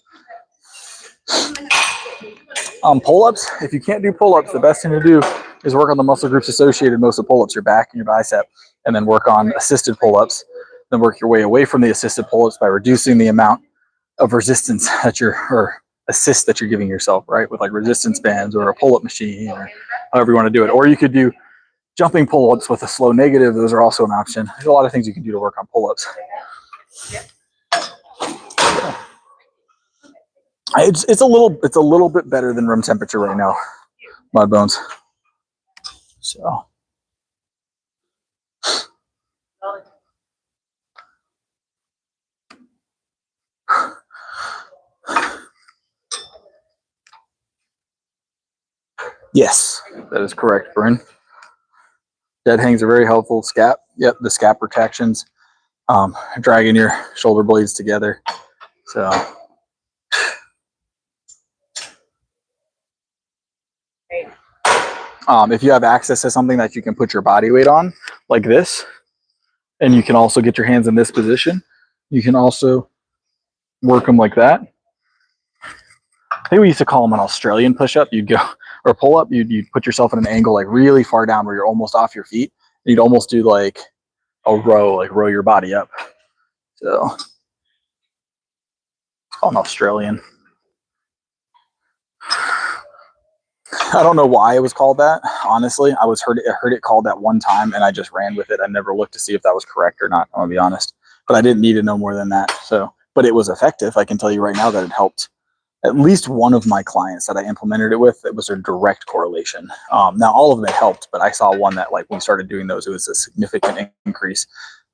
Pull-ups, if you can't do pull-ups, the best thing to do is work on the muscle groups associated most with pull-ups, your back and your bicep, and then work on assisted pull-ups. Then work your way away from the assisted pull-ups by reducing the amount of resistance that or assist that you're giving yourself, right? With like resistance bands or a pull-up machine or however you want to do it. Or you could do jumping pull-ups with a slow negative. Those are also an option. There's a lot of things you can do to work on pull-ups. It's a little bit better than room temperature right now, Mud Bones. So Yes, that is correct, Bryn. Dead hangs are very helpful. Scap, yep, the scap protections, dragging your shoulder blades together. So, if you have access to something that you can put your body weight on, like this, and you can also get your hands in this position, you can also work them like that. I think we used to call them an Australian push-up. You'd go, or pull-up, you'd put yourself at an angle like really far down where you're almost off your feet. You'd almost do like a row, like row your body up. So it's called an Australian. I don't know why it was called that. Honestly, I heard it called that one time, and I just ran with it. I never looked to see if that was correct or not. I'm gonna be honest, but I didn't need to know more than that. So, but it was effective. I can tell you right now that it helped at least one of my clients that I implemented it with. It was a direct correlation. Now all of them helped, but I saw one that like when we started doing those, it was a significant increase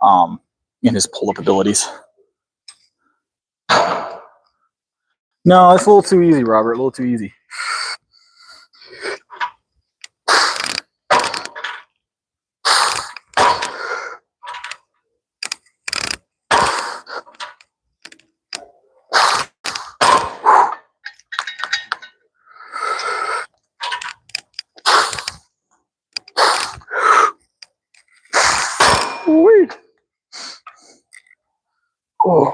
in his pull-up abilities. No, it's a little too easy, Robert. A little too easy. Wait. Oh.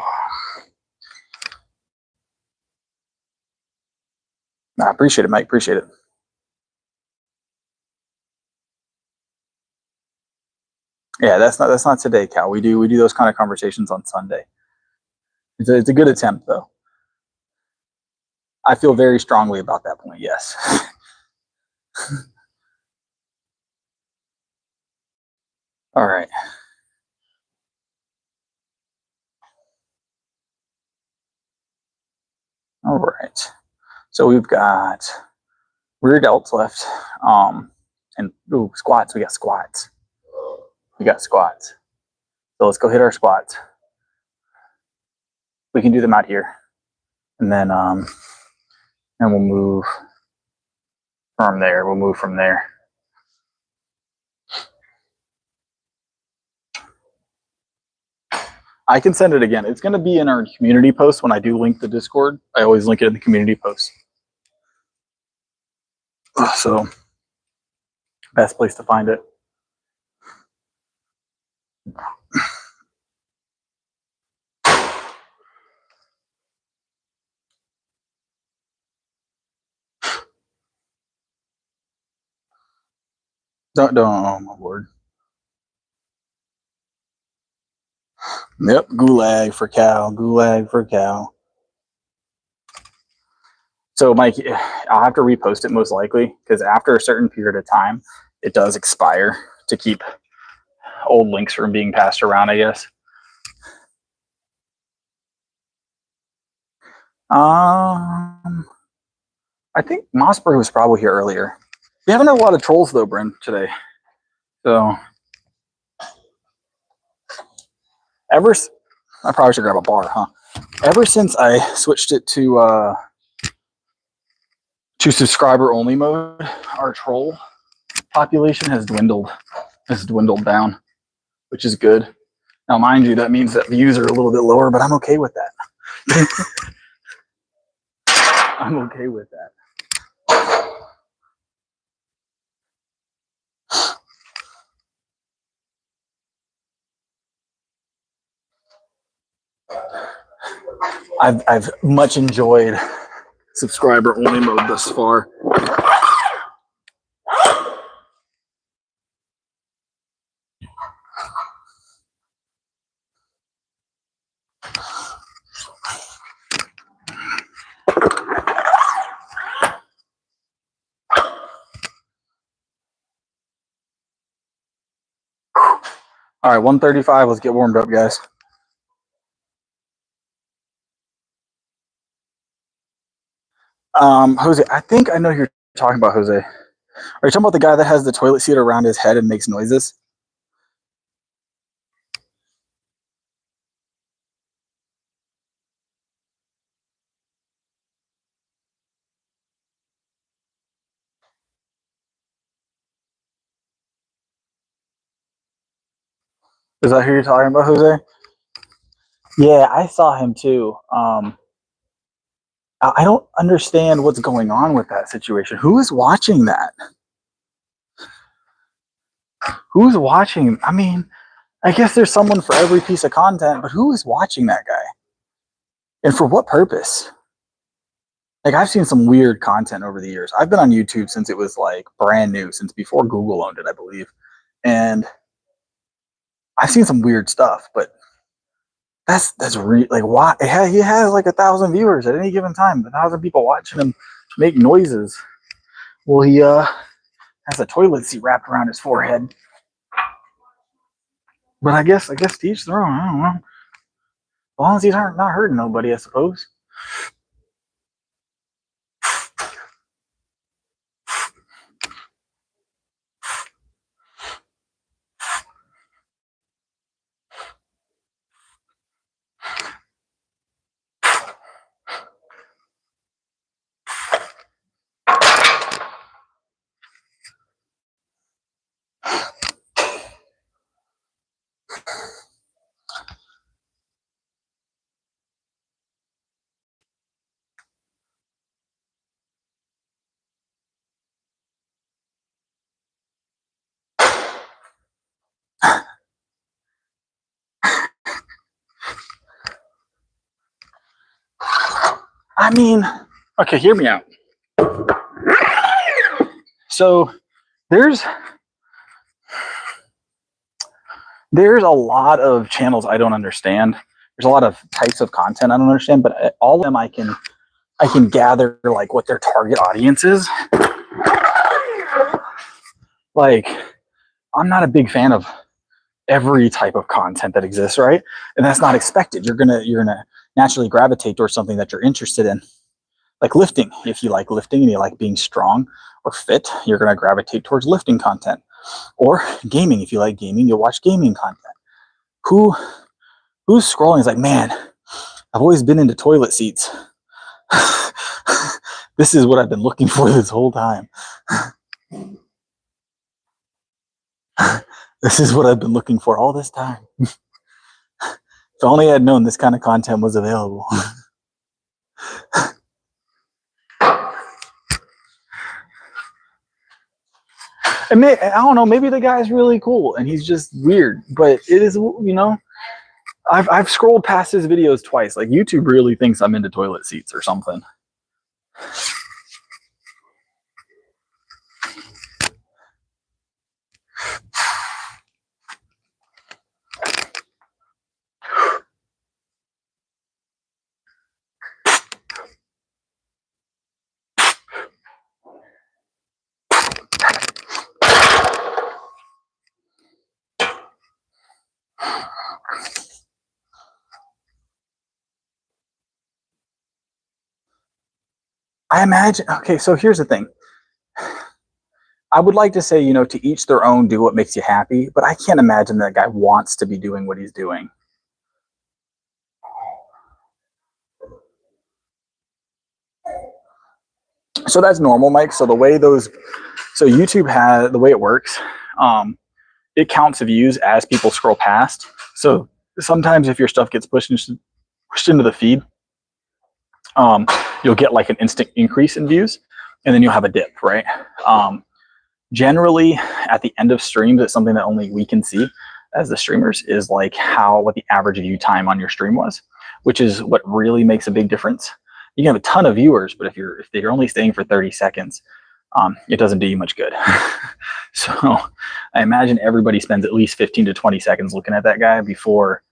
I appreciate it, Mike. Appreciate it. Yeah, that's not today, Cal. We do those kind of conversations on Sunday. It's a good attempt, though. I feel very strongly about that point. Yes. All right. All right. So we've got rear delts left, and ooh, squats. We got squats. We got squats. So let's go hit our squats. We can do them out here, and then we'll move from there. We'll move from there. I can send it again. It's going to be in our community post when I do link the Discord. I always link it in the community post. So, best place to find it. Don't, oh my word. Yep, gulag for Cal, gulag for Cal. So, Mike, I'll have to repost it most likely because after a certain period of time, it does expire to keep old links from being passed around, I guess. I think Mossberg was probably here earlier. We haven't had a lot of trolls though, Bryn, today. So I probably should grab a bar, huh? Ever since I switched it to subscriber only mode, our troll population has dwindled down, which is good. Now, mind you, that means that views are a little bit lower, but I'm okay with that. I'm okay with that. I've much enjoyed subscriber only mode thus far. All right, 135. Let's get warmed up, guys. Jose, I think I know who you're talking about, Jose. Are you talking about the guy that has the toilet seat around his head and makes noises? Is that who you're talking about, Jose? Yeah, I saw him too. I don't understand what's going on with that situation. Who is watching that? Who's watching? I mean, I guess there's someone for every piece of content, but who is watching that guy? And for what purpose? Like, I've seen some weird content over the years. I've been on YouTube since it was like brand new, since before Google owned it, I believe. And I've seen some weird stuff, but that's like, why? He has like 1,000 viewers at any given time, 1,000 people watching him make noises. Well, he has a toilet seat wrapped around his forehead. But I guess to each their own. I don't know. As long as he's not hurting nobody, I suppose. I mean, okay, hear me out. So there's a lot of channels I don't understand. There's a lot of types of content I don't understand, but all of them I can gather like what their target audience is. Like, I'm not a big fan of every type of content that exists, right? And that's not expected. You're gonna naturally gravitate towards something that you're interested in. Like lifting. If you like lifting and you like being strong or fit, you're gonna gravitate towards lifting content. Or gaming. If you like gaming, you'll watch gaming content. Who's scrolling is like, man, I've always been into toilet seats. This is what I've been looking for this whole time. This is what I've been looking for all this time. If only I had known this kind of content was available. And I don't know, maybe the guy's really cool and he's just weird, but it is, I've scrolled past his videos twice. Like, YouTube really thinks I'm into toilet seats or something. I imagine, okay, so here's the thing. I would like to say, to each their own, do what makes you happy, but I can't imagine that guy wants to be doing what he's doing. So that's normal, Mike. So YouTube has, the way it works, it counts views as people scroll past. So sometimes if your stuff gets pushed into the feed, you'll get like an instant increase in views, and then you'll have a dip, right? Generally, at the end of streams, it's something that only we can see as the streamers, is like what the average view time on your stream was, which is what really makes a big difference. You can have a ton of viewers, but if they're only staying for 30 seconds, it doesn't do you much good. So I imagine everybody spends at least 15 to 20 seconds looking at that guy before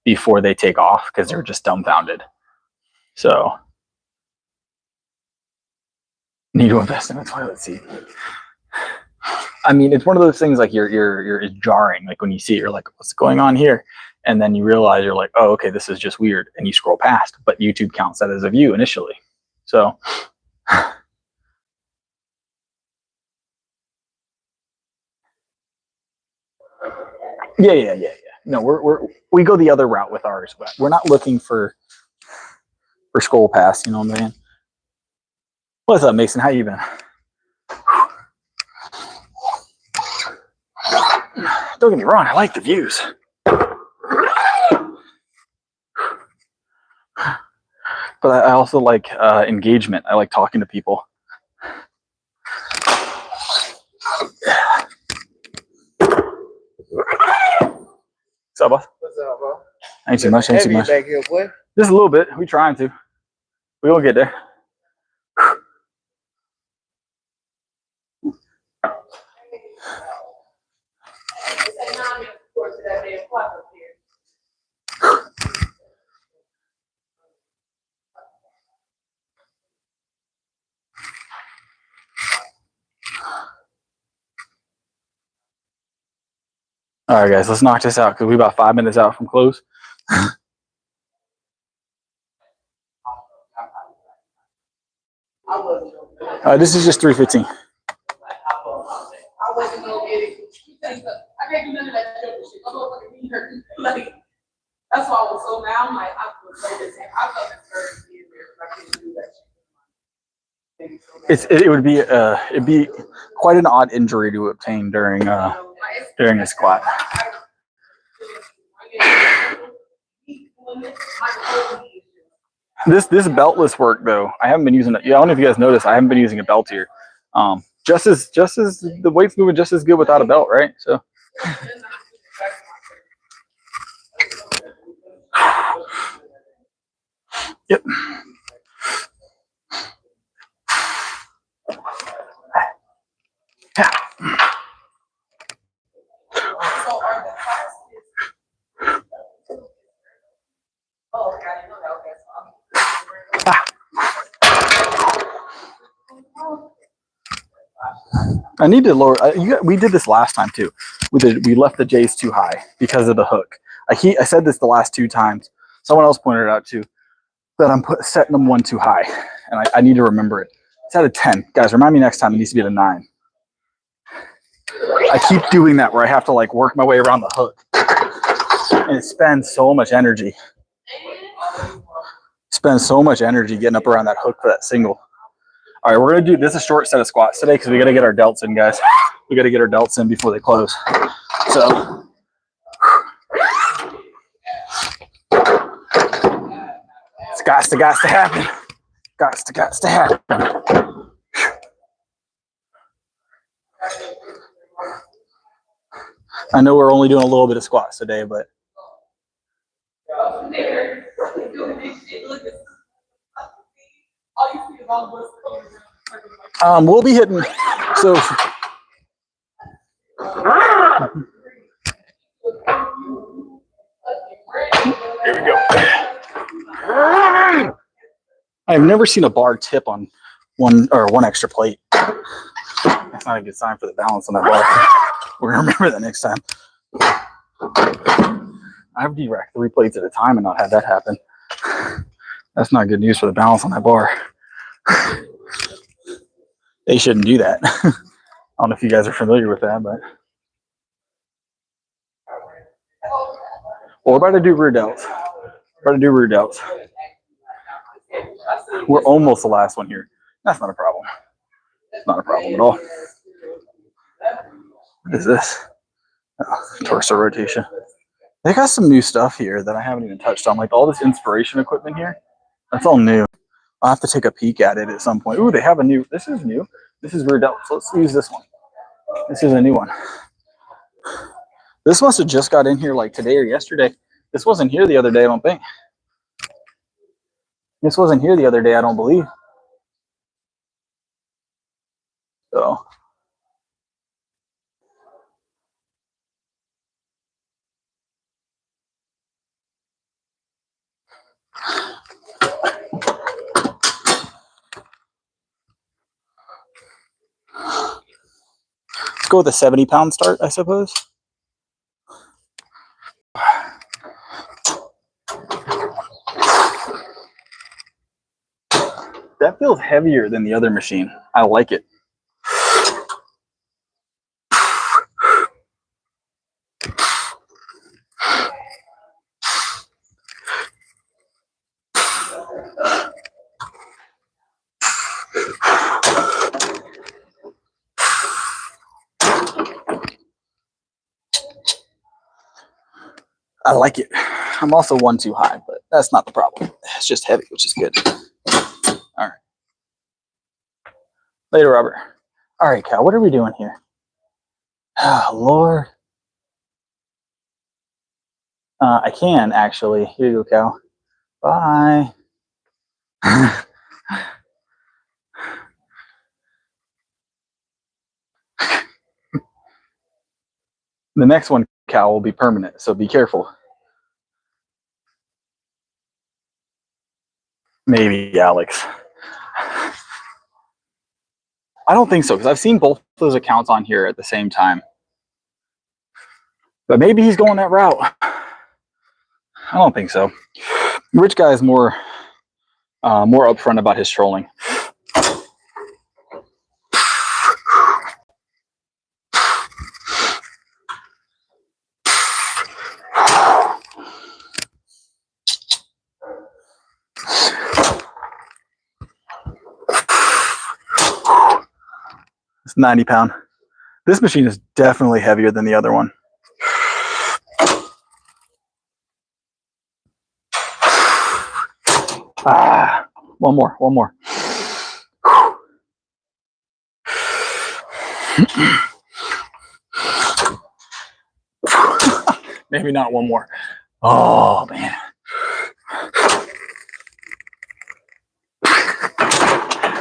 they take off, because they're just dumbfounded. So need to invest in a toilet seat. I mean, it's one of those things like it's jarring. Like when you see it, you're like, what's going on here? And then you realize you're like, oh, okay, this is just weird. And you scroll past, but YouTube counts that as a view initially. So yeah. No, we go the other route with ours, but we're not looking for scroll past, you know what I'm saying? What's up, Mason? How you been? Don't get me wrong, I like the views. But I also like engagement. I like talking to people. What's up, boss? What's up, bro? Ain't too much, ain't too much. Back here, boy. Just a little bit. We trying to. We will get there. All right, guys, let's knock this out because we're about 5 minutes out from close. This is just 315. I wasn't gonna get it. I can't do none of that joke shit. I'm gonna fucking be hurt. Like, that's why I was so mad. I'm like, I was so this. I felt embarrassed being there because I couldn't do that shit. It would be it'd be quite an odd injury to obtain during a squat. This beltless work though, I haven't been using it. Yeah, I don't know if you guys noticed, I haven't been using a belt here. Just as the weight's moving just as good without a belt, right? So. Yep. Yeah. I need to lower. We did this last time too. We left the J's too high because of the hook. I said this the last 2 times. Someone else pointed it out too, that I'm setting them one too high, and I need to remember it. It's at a 10, guys. Remind me next time. It needs to be at a 9. I keep doing that where I have to like work my way around the hook, and it spends so much energy. Spends so much energy getting up around that hook for that single. All right, we're gonna do this a short set of squats today because we gotta get our delts in, guys. We gotta get our delts in before they close. So it's got to happen. Got to happen. I know we're only doing a little bit of squats today, but we'll be hitting. So here we go. I've never seen a bar tip on one extra plate. That's not a good sign for the balance on that bar. We're gonna remember that next time. I've de-racked 3 plates at a time and not had that happen. That's not good news for the balance on that bar. They shouldn't do that. I don't know if you guys are familiar with that, but well, we're about to do rear delts. We're almost the last one here. That's not a problem. It's not a problem at all. What is this? Oh, torso rotation. They got some new stuff here that I haven't even touched on. Like all this inspiration equipment here. That's all new. I'll have to take a peek at it at some point. Ooh, they have a new. This is new. This is rear delts. So let's use this one. This is a new one. This must have just got in here like today or yesterday. This wasn't here the other day, I don't think. This wasn't here the other day, I don't believe. So. Let's go with a 70-pound start, I suppose. That feels heavier than the other machine. I like it. I like it. I'm also one too high, but that's not the problem. It's just heavy, which is good. All right. Later, Robert. All right, Cal, what are we doing here? Oh, Lord. I can actually. Here you go, Cal. Bye. The next one, Cal, will be permanent, so be careful. Maybe, Alex. I don't think so, because I've seen both those accounts on here at the same time. But maybe he's going that route. I don't think so. Rich guy is more upfront about his trolling. It's 90 pound. This machine is definitely heavier than the other one. Ah, one more. Maybe not one more. Oh, man.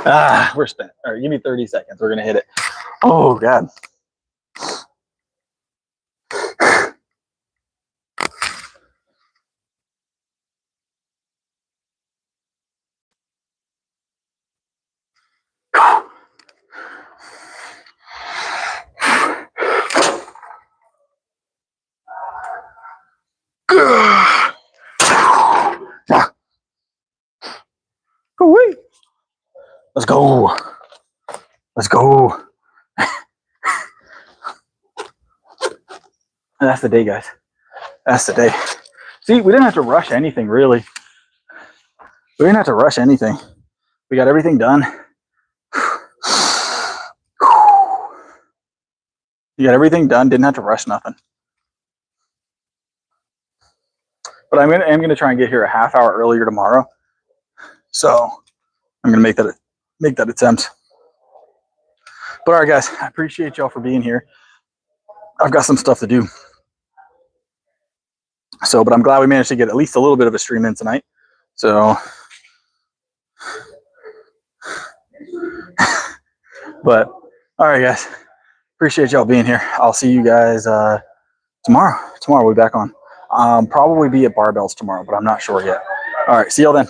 Ah, we're spent. All right, give me 30 seconds. We're going to hit it. Oh, God. Wait. Let's go. Let's go. That's the day, guys. That's the day. See, we didn't have to rush anything, really. We didn't have to rush anything. We got everything done. You got everything done. Didn't have to rush nothing. But I'm gonna try and get here a half hour earlier tomorrow. So I'm gonna make that attempt. But all right, guys, I appreciate y'all for being here. I've got some stuff to do. So, but I'm glad we managed to get at least a little bit of a stream in tonight. So, but all right, guys, appreciate y'all being here. I'll see you guys tomorrow. Tomorrow we'll be back on. Probably be at barbells tomorrow, but I'm not sure yet. All right, see y'all then.